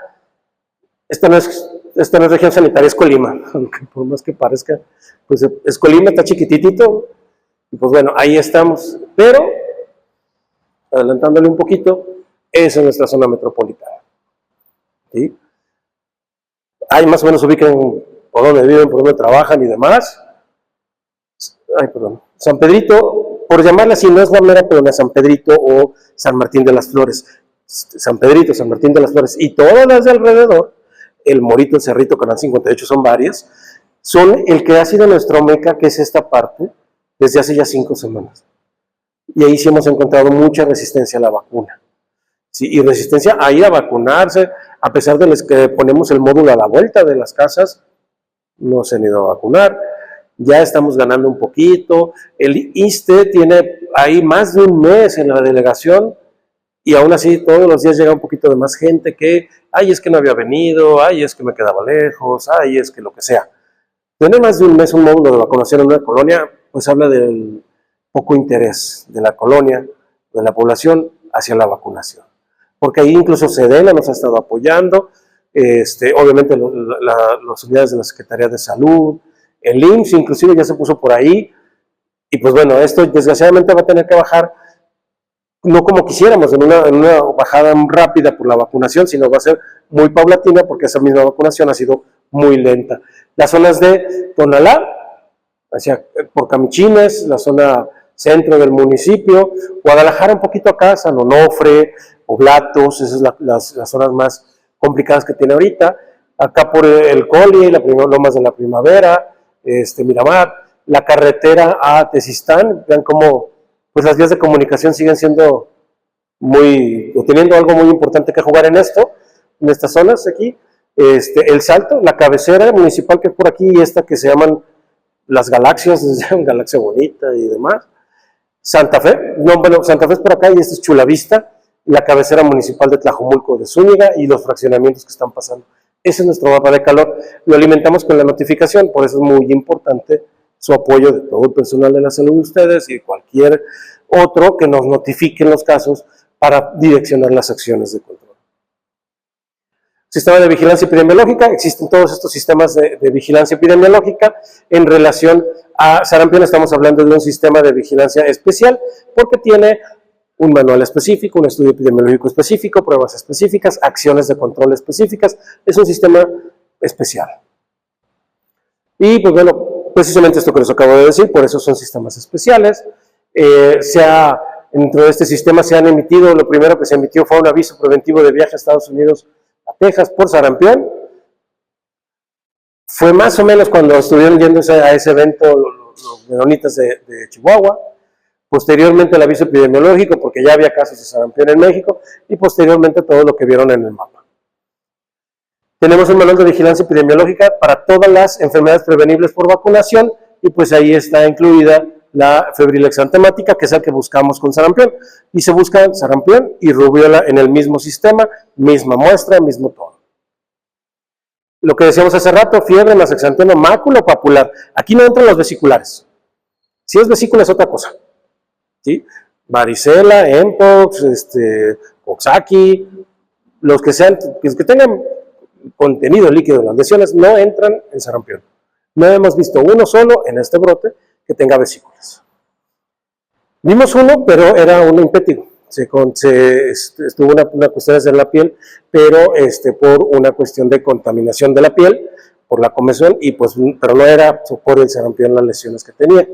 Esta no es región sanitaria, es Colima, aunque por más que parezca, pues es Colima, está chiquititito, y pues bueno, ahí estamos, pero, adelantándole un poquito, esa es nuestra zona metropolitana, ¿sí? Ahí más o menos ubican por dónde viven, por dónde trabajan y demás. San Pedrito, por llamarla así, no es la mera colonia San Pedrito o San Martín de las Flores. San Pedrito, San Martín de las Flores y todas las de alrededor, el Morito, el Cerrito, Canal 58, son varias, son el que ha sido nuestro meca, que es esta parte, desde hace ya 5 semanas. Y ahí sí hemos encontrado mucha resistencia a la vacuna. Sí, y resistencia a ir a vacunarse, a pesar de que ponemos el módulo a la vuelta de las casas, no se han ido a vacunar, ya estamos ganando un poquito, el ISSSTE tiene ahí más de un mes en la delegación, y aún así todos los días llega un poquito de más gente que, ay, es que no había venido, ay, es que me quedaba lejos, ay, es que lo que sea. Tener más de un mes un módulo de vacunación en una colonia, pues habla del poco interés de la colonia, de la población, hacia la vacunación. Porque ahí incluso SEDENA nos ha estado apoyando, obviamente las unidades de la Secretaría de Salud, el IMSS inclusive ya se puso por ahí, y pues bueno, esto desgraciadamente va a tener que bajar, no como quisiéramos, en una bajada rápida por la vacunación, sino va a ser muy paulatina porque esa misma vacunación ha sido muy lenta. Las zonas de Tonalá, por Camichines, la zona centro del municipio, Guadalajara un poquito acá, San Onofre, Oblatos, esas son las zonas más complicadas que tiene ahorita. Acá por el Coli, Lomas de la Primavera, Miramar, la carretera a Tezistán, vean cómo pues las vías de comunicación siguen siendo o teniendo algo muy importante que jugar en estas zonas aquí. El Salto, la cabecera municipal que es por aquí, y esta que se llaman las Galaxias, Galaxia Bonita y demás. Santa Fe, Santa Fe es por acá y esta es Chulavista, la cabecera municipal de Tlajomulco de Zúñiga y los fraccionamientos que están pasando. Ese es nuestro mapa de calor, lo alimentamos con la notificación, por eso es muy importante su apoyo de todo el personal de la salud de ustedes y de cualquier otro que nos notifique los casos para direccionar las acciones de control. Sistema de vigilancia epidemiológica, existen todos estos sistemas de vigilancia epidemiológica. En relación a sarampión estamos hablando de un sistema de vigilancia especial porque tiene un manual específico, un estudio epidemiológico específico, pruebas específicas, acciones de control específicas, es un sistema especial. Y pues bueno, precisamente esto que les acabo de decir, por eso son sistemas especiales. Dentro de este sistema se han emitido, lo primero que se emitió fue un aviso preventivo de viaje a Estados Unidos, a Texas, por sarampión. Fue más o menos cuando estuvieron yéndose a ese evento los menonitas de Chihuahua. Posteriormente el aviso epidemiológico, porque ya había casos de sarampión en México, y posteriormente todo lo que vieron en el mapa. Tenemos un manual de vigilancia epidemiológica para todas las enfermedades prevenibles por vacunación, y pues ahí está incluida la febril exantemática, que es la que buscamos con sarampión. Y se busca sarampión y rubiola en el mismo sistema, misma muestra, mismo tono. Lo que decíamos hace rato, fiebre, masaxantema, máculo papular. Aquí no entran los vesiculares. Si es vesícula es otra cosa. ¿Sí? Varicela, Mpox, Coxsackie, los que tengan contenido líquido en las lesiones no entran en sarampión. No hemos visto uno solo en este brote que tenga vesículas. Vimos uno, pero era un impétigo. Estuvo una cuestión de la piel, pero por una cuestión de contaminación de la piel, por la comezón, pero no era por el sarampión las lesiones que tenía.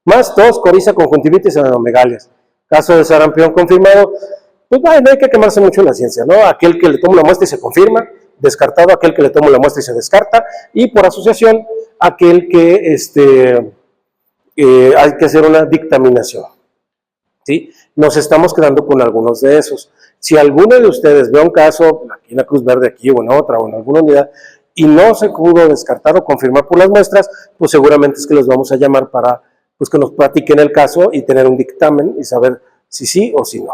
Más tos, coriza, conjuntivitis y adenomegalias. Caso de sarampión confirmado, pues no hay que quemarse mucho la ciencia, ¿no? Aquel que le toma la muestra y se confirma, descartado aquel que le toma la muestra y se descarta, y por asociación, aquel que hay que hacer una dictaminación. ¿Sí? Nos estamos quedando con algunos de esos. Si alguno de ustedes ve un caso, aquí en la Cruz Verde, aquí o en otra, o en alguna unidad, y no se pudo descartar o confirmar por las muestras, pues seguramente es que los vamos a llamar para pues, que nos platiquen el caso y tener un dictamen y saber si sí o si no.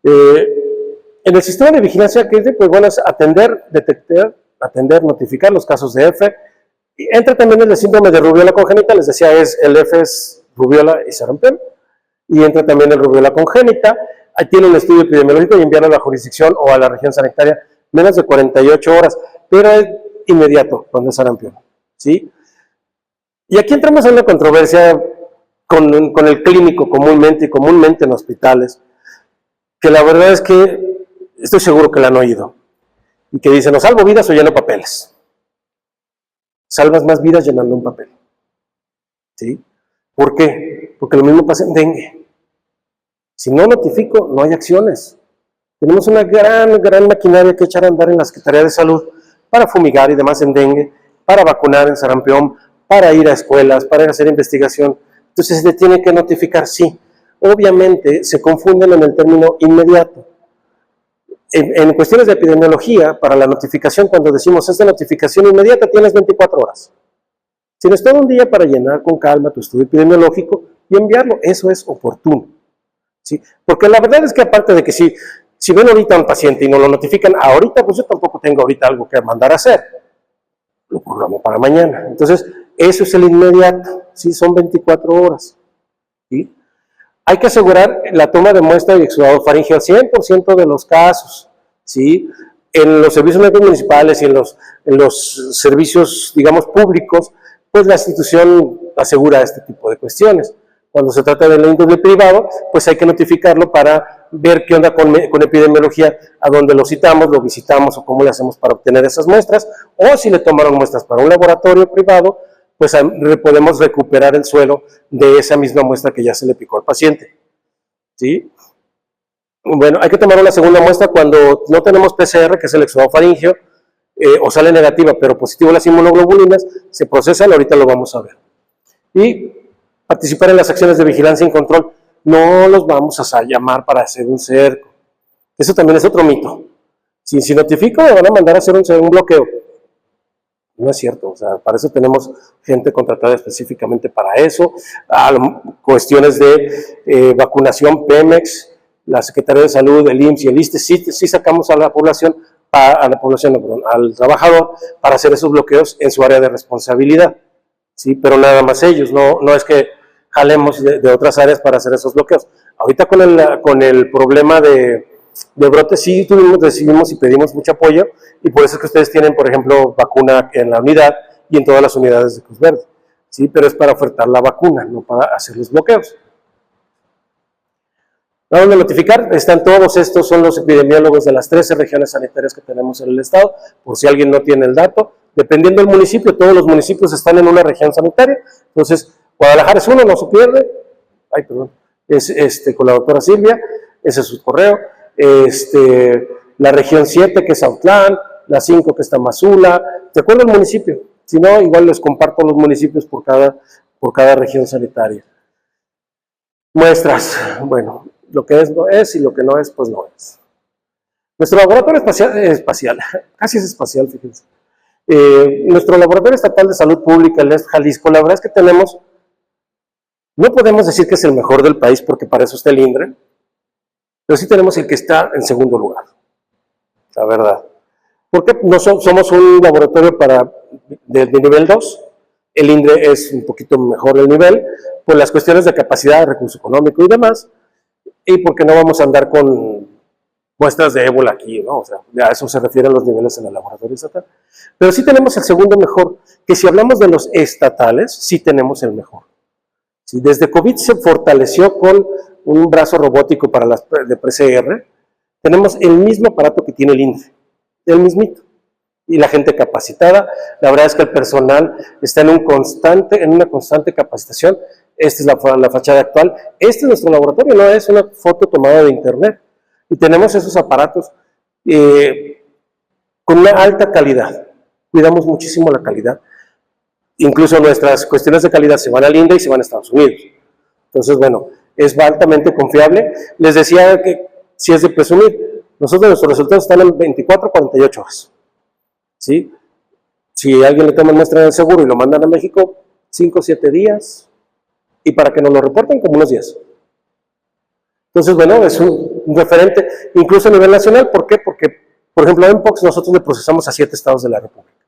En el sistema de vigilancia que pues bueno, es atender, detectar, notificar los casos de F. Y entra también el síndrome de rubiola congénita, les decía, el F es rubiola y sarampión, y entra también el rubiola congénita. Ahí tiene un estudio epidemiológico y enviarlo a la jurisdicción o a la región sanitaria menos de 48 horas, pero es inmediato cuando es sarampión, ¿sí? Y aquí entramos en una controversia con el clínico comúnmente en hospitales, que la verdad es que estoy seguro que la han oído, y que dicen, ¿no salvo vidas o lleno papeles? Salvas más vidas llenando un papel, ¿sí? ¿Por qué? Porque lo mismo pasa en dengue. Si no notifico, no hay acciones. Tenemos una gran maquinaria que echar a andar en la Secretaría de Salud para fumigar y demás en dengue, para vacunar en sarampión, para ir a escuelas, para ir a hacer investigación. Entonces se tiene que notificar, sí. Obviamente se confunden en el término inmediato. En cuestiones de epidemiología, para la notificación, cuando decimos esta notificación inmediata, tienes 24 horas. Tienes todo un día para llenar con calma tu estudio epidemiológico y enviarlo. Eso es oportuno, ¿sí? Porque la verdad es que aparte de que si ven ahorita a un paciente y no lo notifican ahorita, pues yo tampoco tengo ahorita algo que mandar a hacer. Lo programo para mañana. Entonces, eso es el inmediato, ¿sí? Son 24 horas, ¿sí? Hay que asegurar la toma de muestra de exudado faríngeo al 100% de los casos, ¿sí? En los servicios médicos municipales y en los servicios, digamos, públicos, pues la institución asegura este tipo de cuestiones. Cuando se trata del índole privado, pues hay que notificarlo para ver qué onda con epidemiología, a dónde lo citamos, lo visitamos o cómo le hacemos para obtener esas muestras, o si le tomaron muestras para un laboratorio privado, pues podemos recuperar el suelo de esa misma muestra que ya se le picó al paciente, ¿sí? Bueno, hay que tomar una segunda muestra cuando no tenemos PCR, que es el exudado faríngeo, o sale negativa, pero positivo las inmunoglobulinas, se procesan, ahorita lo vamos a ver. Y participar en las acciones de vigilancia y control, no los vamos a llamar para hacer un cerco. Eso también es otro mito. Si notifico, me van a mandar a hacer un bloqueo. No es cierto, o sea, para eso tenemos gente contratada específicamente para eso, cuestiones de vacunación, Pemex, la Secretaría de Salud, el IMSS y el ISSSTE, sí sacamos a la población, al trabajador, para hacer esos bloqueos en su área de responsabilidad, ¿sí? Pero nada más ellos, no es que jalemos de otras áreas para hacer esos bloqueos. Ahorita con el problema de brote sí recibimos y pedimos mucho apoyo, y por eso es que ustedes tienen, por ejemplo, vacuna en la unidad y en todas las unidades de Cruz Verde, ¿sí? Pero es para ofertar la vacuna, no para hacer los bloqueos. Vamos a notificar, están todos estos, son los epidemiólogos de las 13 regiones sanitarias que tenemos en el estado, por si alguien no tiene el dato. Dependiendo del municipio, todos los municipios están en una región sanitaria, entonces Guadalajara es uno, no se pierde, es con la doctora Silvia, ese es su correo. La región 7, que es Autlán, la 5, que es Tamazula, ¿te acuerdas el municipio? Si no, igual les comparto los municipios por cada región sanitaria. Muestras, bueno, lo que es no es y lo que no es, pues no es. Nuestro laboratorio espacial, casi es espacial, fíjense. Nuestro laboratorio estatal de salud pública, el Jalisco, la verdad es que tenemos, no podemos decir que es el mejor del país porque para eso está el INDRE, pero sí tenemos el que está en segundo lugar, la verdad. Porque no somos un laboratorio de nivel 2, el INDRE es un poquito mejor el nivel, por las cuestiones de capacidad, recurso económico y demás, y porque no vamos a andar con muestras de ébola aquí, ¿no? O sea, a eso se refieren los niveles en el laboratorio estatal. Pero sí tenemos el segundo mejor, que si hablamos de los estatales, sí tenemos el mejor. ¿Sí? Desde COVID se fortaleció con un brazo robótico para las de PCR, tenemos el mismo aparato que tiene el INDRE, el mismito. Y la gente capacitada, la verdad es que el personal está en una constante capacitación. Esta es la fachada actual. Este es nuestro laboratorio, no es una foto tomada de internet. Y tenemos esos aparatos con una alta calidad. Cuidamos muchísimo la calidad. Incluso nuestras cuestiones de calidad se van al INDRE y se van a Estados Unidos. Entonces, bueno, es altamente confiable. Les decía que si es de presumir, nuestros resultados están en 24 a 48 horas. ¿Sí? Si alguien le toma muestra del seguro y lo mandan a México, 5 o 7 días, y para que nos lo reporten, como unos días. Entonces, bueno, es un referente, incluso a nivel nacional. ¿Por qué? Porque, por ejemplo, en Mpox nosotros le procesamos a 7 estados de la República.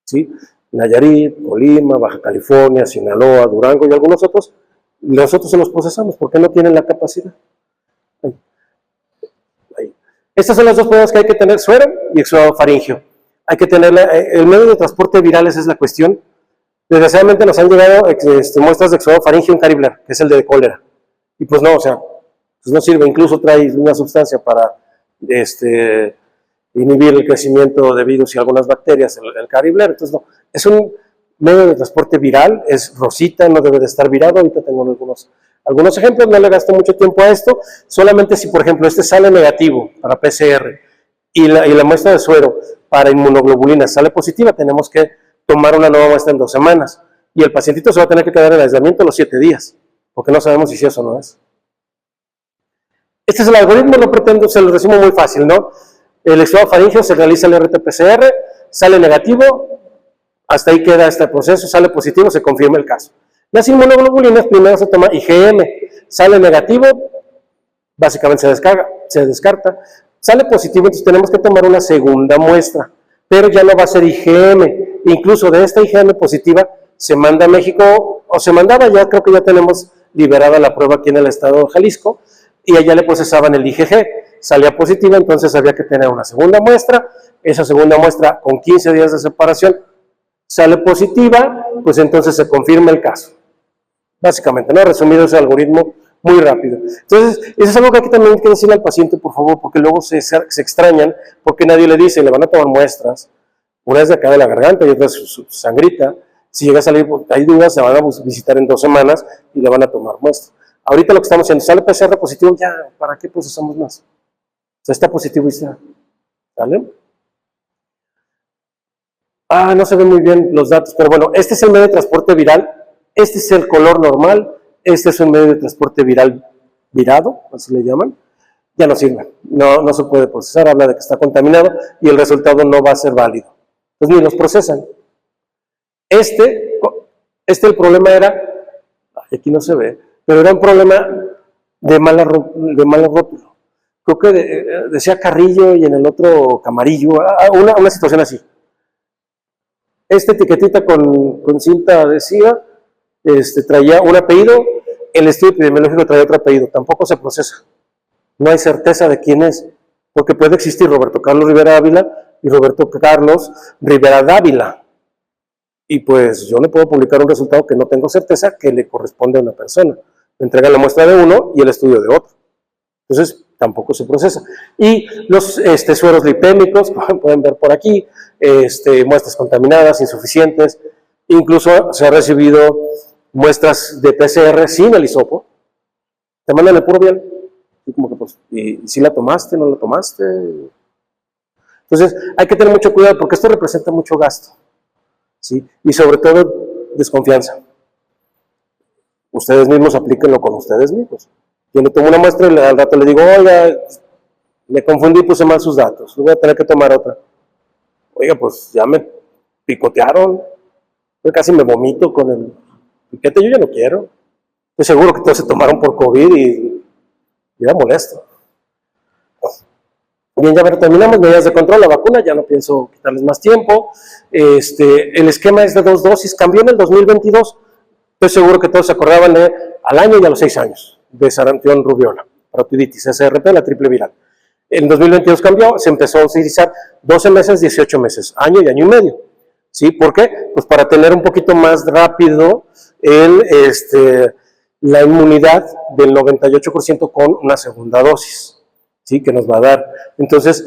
¿Sí? Nayarit, Colima, Baja California, Sinaloa, Durango y algunos otros, nosotros se los procesamos porque no tienen la capacidad. Ahí. Estas son las dos pruebas que hay que tener, suero y exudado faríngeo. Hay que tener, el medio de transporte viral, esa es la cuestión. Desgraciadamente nos han llegado muestras de exudado faríngeo en Caribler, que es el de cólera. Y pues no, o sea, pues no sirve, incluso trae una sustancia para inhibir el crecimiento de virus y algunas bacterias, el Caribler. Entonces no, es un medio de transporte viral, es rosita, no debe de estar virado. Ahorita tengo algunos ejemplos, no le gasto mucho tiempo a esto, solamente si por ejemplo sale negativo para PCR y la muestra de suero para inmunoglobulina sale positiva, tenemos que tomar una nueva muestra en 2 semanas, y el pacientito se va a tener que quedar en aislamiento los 7 días, porque no sabemos si sí o no es. Este es el algoritmo, lo pretendo, se lo resumo muy fácil, ¿no? El exudado faríngeo se realiza el RT-PCR, sale negativo, hasta ahí queda este proceso, sale positivo, se confirma el caso. Las inmunoglobulinas primero se toma IgM, sale negativo, básicamente se descarta, sale positivo, entonces tenemos que tomar una segunda muestra, pero ya no va a ser IgM, incluso de esta IgM positiva se manda a México, o se mandaba ya, creo que ya tenemos liberada la prueba aquí en el estado de Jalisco, y allá le procesaban el IgG, salía positiva, entonces había que tener una segunda muestra, esa segunda muestra con 15 días de separación sale positiva, pues entonces se confirma el caso. Básicamente, ¿no? Resumido ese algoritmo muy rápido. Entonces, eso es algo que aquí también hay que decirle al paciente, por favor, porque luego se extrañan, porque nadie le dice, le van a tomar muestras, una es de acá de la garganta y otra es su sangrita. Si llega a salir, hay dudas, se van a visitar en 2 semanas y le van a tomar muestras. Ahorita lo que estamos haciendo, sale PCR positivo, ya, ¿para qué procesamos más? O sea, está positivo y está, ¿sale? No se ven muy bien los datos, pero bueno, este es el medio de transporte viral, este es el color normal, este es un medio de transporte viral virado, así le llaman, ya no sirve, no se puede procesar, habla de que está contaminado y el resultado no va a ser válido. Pues ni los procesan. El problema era, aquí no se ve, pero era un problema de mala rótulo. Creo que decía Carrillo y en el otro Camarillo, una situación así. Esta etiquetita con cinta adhesiva traía un apellido, el estudio epidemiológico traía otro apellido, tampoco se procesa. No hay certeza de quién es, porque puede existir Roberto Carlos Rivera Ávila y Roberto Carlos Rivera Dávila. Y pues yo no puedo publicar un resultado que no tengo certeza que le corresponde a una persona. Me entregan la muestra de uno y el estudio de otro. Entonces, tampoco se procesa. Y los sueros lipémicos, como pueden ver por aquí, muestras contaminadas, insuficientes, incluso se ha recibido muestras de PCR sin el hisopo, te mandan el puro bien, y como que pues, ¿y si la tomaste, no la tomaste? Entonces, hay que tener mucho cuidado, porque esto representa mucho gasto, ¿sí? Y sobre todo, desconfianza. Ustedes mismos aplíquenlo con ustedes mismos. Yo le tomo una muestra y al rato le digo, oiga, me confundí y puse mal sus datos, voy a tener que tomar otra. Oiga, pues ya me picotearon, yo casi me vomito con el piquete, yo ya no quiero. Estoy seguro que todos se tomaron por COVID y era molesto. Bien, ya terminamos, medidas de control, la vacuna, ya no pienso quitarles más tiempo. El esquema es de 2 dosis, cambió en el 2022. Estoy seguro que todos se acordaban al año y a los 6 años de sarampión, rubiola, parotiditis, SRP, la triple viral. En 2022 cambió, se empezó a utilizar 12 meses, 18 meses, año y medio. ¿Sí? ¿Por qué? Pues para tener un poquito más rápido la inmunidad del 98% con una segunda dosis, ¿sí? Que nos va a dar. Entonces,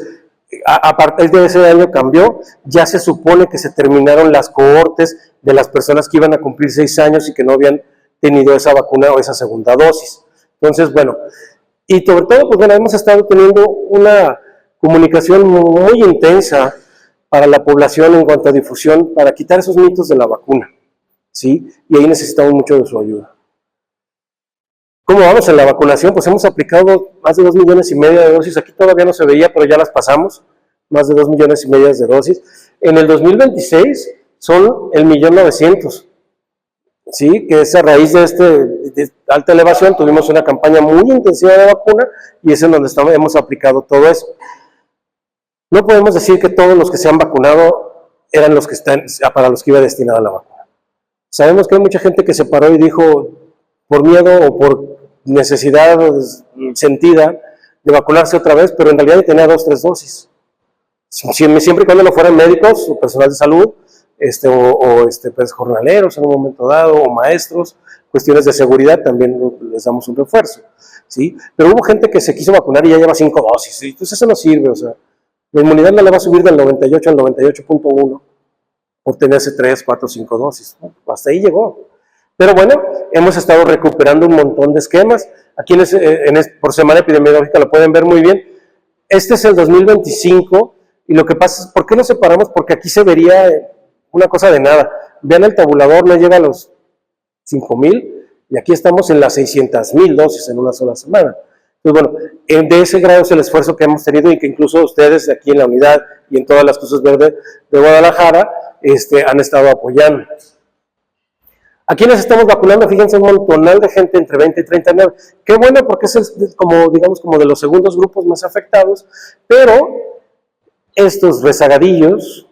a partir de ese año cambió, ya se supone que se terminaron las cohortes de las personas que iban a cumplir 6 años y que no habían tenido esa vacuna o esa segunda dosis. Entonces, bueno, y sobre todo, pues bueno, hemos estado teniendo una comunicación muy intensa para la población en cuanto a difusión, para quitar esos mitos de la vacuna, ¿sí? Y ahí necesitamos mucho de su ayuda. ¿Cómo vamos en la vacunación? Pues hemos aplicado más de 2,5 millones de dosis, aquí todavía no se veía, pero ya las pasamos, más de 2,5 millones de dosis. En el 2026 son 1,900,000, ¿sí? Que es a raíz de alta elevación, tuvimos una campaña muy intensiva de vacuna y es en donde hemos aplicado todo eso. No podemos decir que todos los que se han vacunado eran los que para los que iba destinada la vacuna. Sabemos que hay mucha gente que se paró y dijo, por miedo o por necesidad sentida de vacunarse otra vez, pero en realidad tenía 2, 3 dosis. Siempre y cuando no fueran médicos o personal de salud, pues, jornaleros en un momento dado, o maestros, cuestiones de seguridad, también les damos un refuerzo, ¿sí? Pero hubo gente que se quiso vacunar y ya lleva 5 dosis, y entonces eso no sirve, o sea, la inmunidad no le va a subir del 98 al 98.1 por tenerse 3, 4, 5 dosis, ¿no? Hasta ahí llegó. Pero bueno, hemos estado recuperando un montón de esquemas, aquí por semana epidemiológica lo pueden ver muy bien. Este es el 2025, y lo que pasa es, ¿por qué lo separamos? Porque aquí se vería una cosa de nada. Vean el tabulador, no llega a los 5,000, y aquí estamos en las 600,000 dosis en una sola semana. Pues bueno, de ese grado es el esfuerzo que hemos tenido y que incluso ustedes aquí en la unidad y en todas las Cruces Verdes de Guadalajara han estado apoyando. ¿A quiénes estamos vacunando? Fíjense, un montonal de gente entre 20 y 39. Qué bueno, porque es como, digamos, como de los segundos grupos más afectados, pero estos rezagadillos,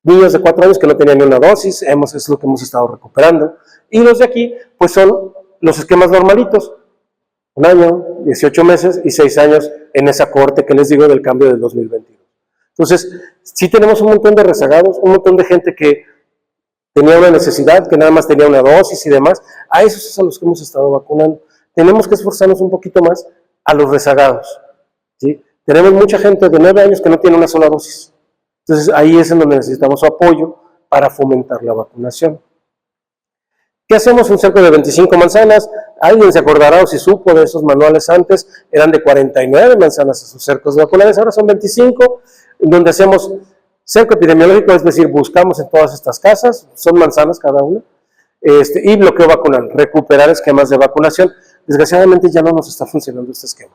niños de 4 años que no tenían ni una dosis, es lo que hemos estado recuperando. Y los de aquí, pues son los esquemas normalitos. 1 año, 18 meses y 6 años en esa cohorte que les digo del cambio del 2022. Entonces, sí tenemos un montón de rezagados, un montón de gente que tenía una necesidad, que nada más tenía una dosis y demás. A esos es a los que hemos estado vacunando. Tenemos que esforzarnos un poquito más a los rezagados, ¿sí? Tenemos mucha gente de 9 años que no tiene una sola dosis. Entonces, ahí es en donde necesitamos su apoyo para fomentar la vacunación. ¿Qué hacemos? Un cerco de 25 manzanas. Alguien se acordará o si supo de esos manuales antes, eran de 49 manzanas esos cercos vacunales, ahora son 25, en donde hacemos cerco epidemiológico, es decir, buscamos en todas estas casas, son manzanas cada una, y bloqueo vacunal, recuperar esquemas de vacunación. Desgraciadamente ya no nos está funcionando este esquema.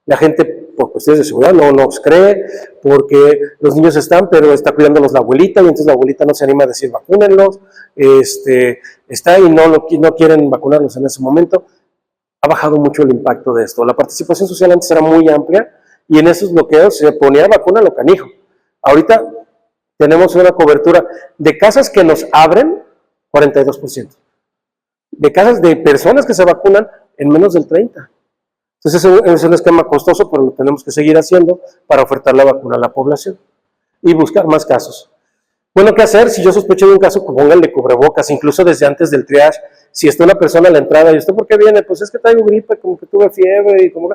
La gente, por cuestiones de seguridad, no nos cree, porque los niños están, pero está cuidándolos la abuelita, y entonces la abuelita no se anima a decir vacúnenlos, está y no quieren vacunarlos en ese momento. Ha bajado mucho el impacto de esto. La participación social antes era muy amplia, y en esos bloqueos se ponía vacuna a lo canijo. Ahorita tenemos una cobertura de casas que nos abren, 42%. De casas de personas que se vacunan en menos del 30%. Entonces es un esquema costoso, pero lo tenemos que seguir haciendo para ofertar la vacuna a la población y buscar más casos. Bueno, ¿qué hacer? Si yo sospecho de un caso, pues pónganle cubrebocas, incluso desde antes del triage. Si está una persona a la entrada y usted, ¿por qué viene? Pues es que traigo gripe, como que tuve fiebre y como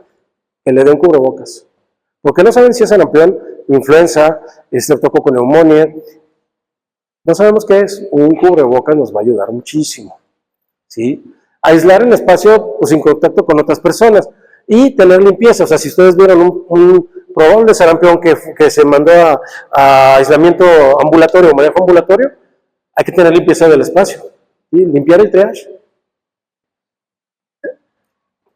que le den cubrebocas. Porque no saben si es sarampión, influenza, estreptococo neumonía. No sabemos qué es. Un cubrebocas nos va a ayudar muchísimo, ¿sí? Aislar el espacio pues, sin contacto con otras personas. Y tener limpieza, o sea, si ustedes vieron un probable sarampión que se mandó a aislamiento ambulatorio o manejo ambulatorio, hay que tener limpieza del espacio, ¿sí? Limpiar el triage.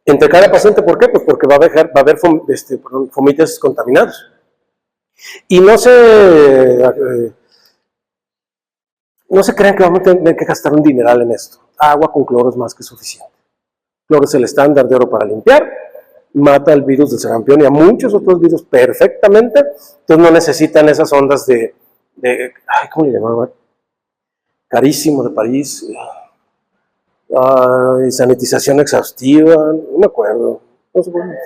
Entre cada paciente, ¿por qué? Pues porque va a haber fomites contaminados. Y no se crean que vamos a tener que gastar un dineral en esto. Agua con cloro es más que suficiente. Cloro es el estándar de oro para limpiar. Mata el virus del sarampión y a muchos otros virus perfectamente, entonces no necesitan esas ondas ¿cómo le llamaban? Carísimo de París, sanitización exhaustiva, no me acuerdo, no sé por qué.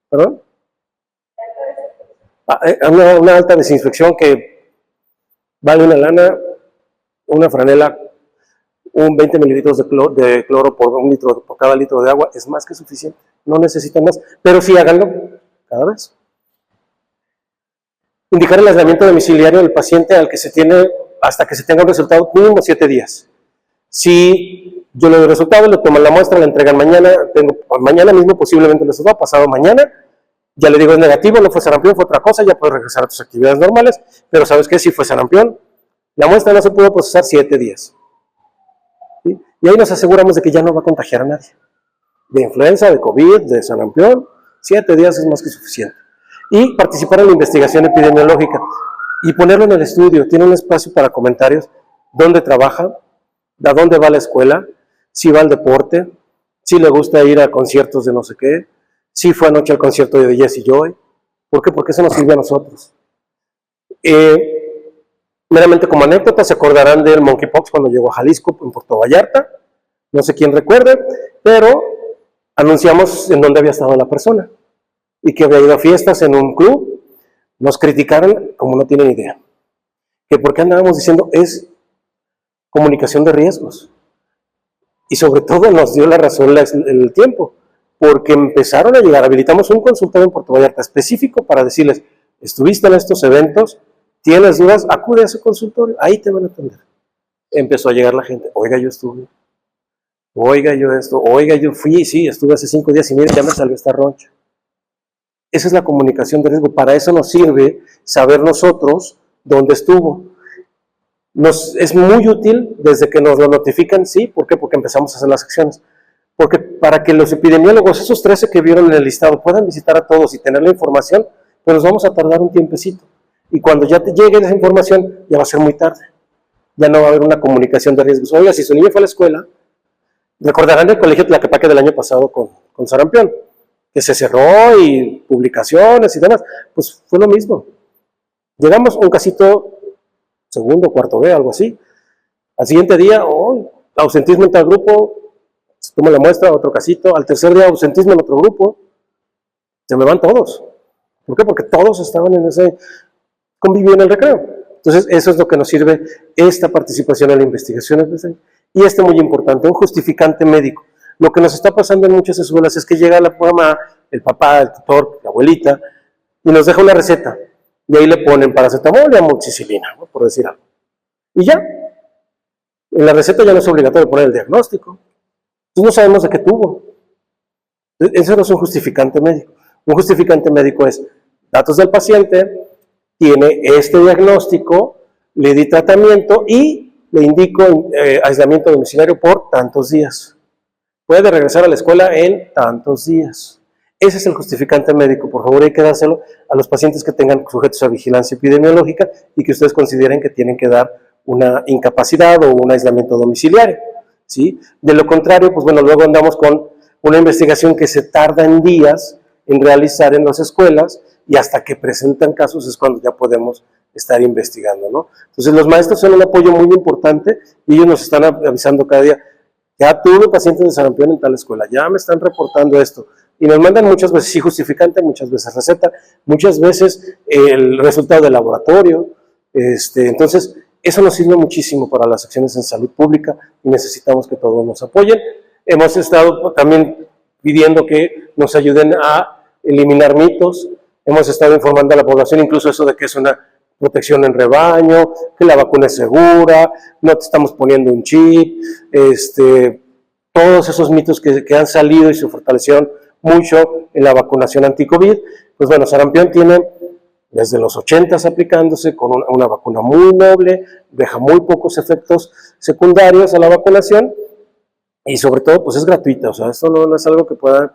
¿Perdón? Una alta desinfección que vale una lana, una franela, un 20 mililitros de cloro por cada litro de agua es más que suficiente. No necesitan más, pero sí háganlo cada vez. Indicar el aislamiento domiciliario del paciente al que se tiene hasta que se tenga un resultado mínimo 7 días. Si yo le doy el resultado, le toman la muestra, la entregan mañana, mañana mismo posiblemente el resultado, pasado mañana, ya le digo es negativo, no fue sarampión, fue otra cosa, ya puedes regresar a tus actividades normales, pero ¿sabes qué? Si fue sarampión, la muestra no se pudo procesar 7 días. ¿Sí? Y ahí nos aseguramos de que ya no va a contagiar a nadie. De influenza, de COVID, de sarampión, 7 días es más que suficiente. Y participar en la investigación epidemiológica y ponerlo en el estudio. Tiene un espacio para comentarios, dónde trabaja, a dónde va a la escuela, si va al deporte, si le gusta ir a conciertos de no sé qué, si fue anoche al concierto de Jesse Joy. ¿Por qué? Porque eso nos sirve a nosotros. Meramente como anécdota, se acordarán del monkeypox cuando llegó a Jalisco, en Puerto Vallarta. No sé quién recuerde, pero anunciamos en dónde había estado la persona y que había ido a fiestas en un club. Nos criticaron como no tienen idea. Que por qué andábamos diciendo es comunicación de riesgos. Y sobre todo nos dio la razón el tiempo, porque empezaron a llegar, habilitamos un consultorio en Puerto Vallarta específico para decirles, estuviste en estos eventos, tienes dudas, acude a ese consultorio, ahí te van a atender. Empezó a llegar la gente, oiga, yo estuve. Oiga, yo esto, oiga, yo fui, sí, estuve hace 5 días y mire, ya me salió esta roncha. Esa es la comunicación de riesgo. Para eso nos sirve saber nosotros dónde estuvo. Es muy útil desde que nos lo notifican, sí, ¿por qué? Porque empezamos a hacer las acciones. porque para que los epidemiólogos, esos 13 que vieron en el listado, puedan visitar a todos y tener la información, pues nos vamos a tardar un tiempecito. Y cuando ya te llegue esa información, ya va a ser muy tarde. Ya no va a haber una comunicación de riesgos. Oiga, si su niño fue a la escuela, recordarán el colegio Tlaquepaque del año pasado con sarampión, que se cerró y publicaciones y demás, pues fue lo mismo. Llegamos a un casito, segundo, cuarto B, algo así. Al siguiente día, ausentismo en tal grupo, se toma la muestra, otro casito. Al tercer día, ausentismo en otro grupo. Se me van todos. ¿Por qué? Porque todos estaban en ese convivio en el recreo. Entonces, eso es lo que nos sirve esta participación en la investigación. Y muy importante, un justificante médico. Lo que nos está pasando en muchas escuelas es que llega la mamá, el papá, el tutor, la abuelita, y nos deja una receta. Y ahí le ponen paracetamol y amoxicilina, ¿no? Por decir algo. Y ya. En la receta ya no es obligatorio poner el diagnóstico. Entonces no sabemos de qué tuvo. Eso no es un justificante médico. Un justificante médico es datos del paciente, tiene este diagnóstico, le di tratamiento y le indico aislamiento domiciliario por tantos días. Puede regresar a la escuela en tantos días. Ese es el justificante médico. Por favor, hay que dárselo a los pacientes que tengan sujetos a vigilancia epidemiológica y que ustedes consideren que tienen que dar una incapacidad o un aislamiento domiciliario, ¿sí? De lo contrario, pues bueno, luego andamos con una investigación que se tarda en días en realizar en las escuelas y hasta que presentan casos es cuando ya podemos estar investigando, ¿no? Entonces los maestros son un apoyo muy importante y ellos nos están avisando cada día, ya tuve pacientes de sarampión en tal escuela, ya me están reportando esto, y nos mandan muchas veces sí justificante, muchas veces receta, muchas veces el resultado del laboratorio, entonces eso nos sirve muchísimo para las acciones en salud pública y necesitamos que todos nos apoyen. Hemos estado también pidiendo que nos ayuden a eliminar mitos, hemos estado informando a la población incluso eso de que es una protección en rebaño, que la vacuna es segura, no te estamos poniendo un chip, todos esos mitos que han salido y se fortalecieron mucho en la vacunación anti-COVID. Pues bueno, sarampión tiene desde los 80s aplicándose con una vacuna muy noble, deja muy pocos efectos secundarios a la vacunación y sobre todo pues es gratuita, o sea, esto no es algo que pueda,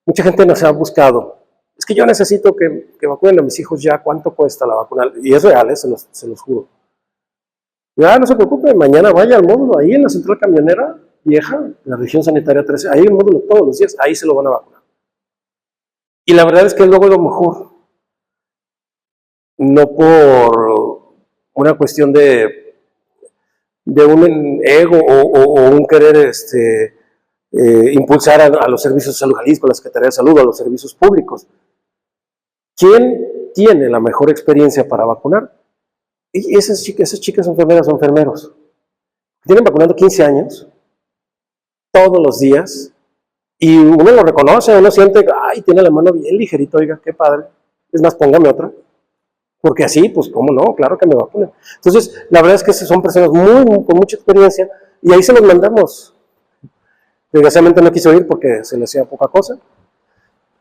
mucha gente nos ha buscado, es que yo necesito que vacunen a mis hijos ya, ¿cuánto cuesta la vacuna? Y es real, se los juro. Ya no se preocupe, mañana vaya al módulo, ahí en la central camionera vieja, la región sanitaria 13, ahí hay un módulo todos los días, ahí se lo van a vacunar. Y la verdad es que luego es lo mejor. No por una cuestión de un ego o un querer impulsar a los servicios de salud Jalisco, a la Secretaría de Salud, a los servicios públicos. ¿Quién tiene la mejor experiencia para vacunar? Y esas chicas enfermeras o enfermeros. Tienen vacunando 15 años, todos los días, y uno lo reconoce, uno siente, ay, tiene la mano bien ligerita, oiga, qué padre. Es más, póngame otra. Porque así, pues, ¿cómo no? Claro que me vacunan. Entonces, la verdad es que son personas con mucha experiencia y ahí se los mandamos. Desgraciadamente no quiso ir porque se le hacía poca cosa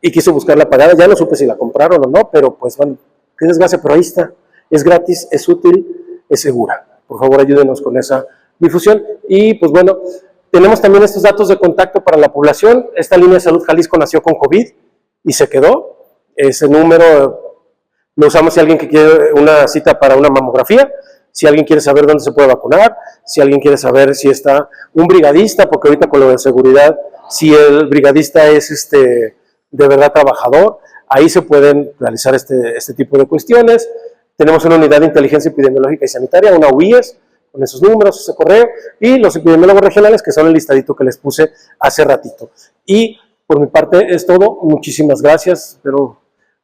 y quiso buscar la pagada. Ya no supe si la compraron o no, pero pues, bueno, qué desgracia, pero ahí está. Es gratis, es útil, es segura. Por favor, ayúdenos con esa difusión. Y, pues, bueno, tenemos también estos datos de contacto para la población. Esta línea de salud Jalisco nació con COVID y se quedó. Ese número lo usamos si alguien que quiere una cita para una mamografía, si alguien quiere saber dónde se puede vacunar, si alguien quiere saber si está un brigadista, porque ahorita con lo de seguridad, si el brigadista es de verdad trabajador, ahí se pueden realizar este tipo de cuestiones. Tenemos una unidad de inteligencia epidemiológica y sanitaria, una UIES, con esos números, ese correo, y los epidemiólogos regionales, que son el listadito que les puse hace ratito. Y por mi parte es todo. Muchísimas gracias, espero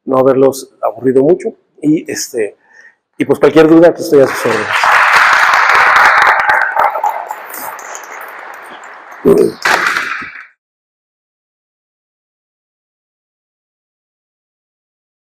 no haberlos aburrido mucho, y pues cualquier duda que estoy a sus órdenes.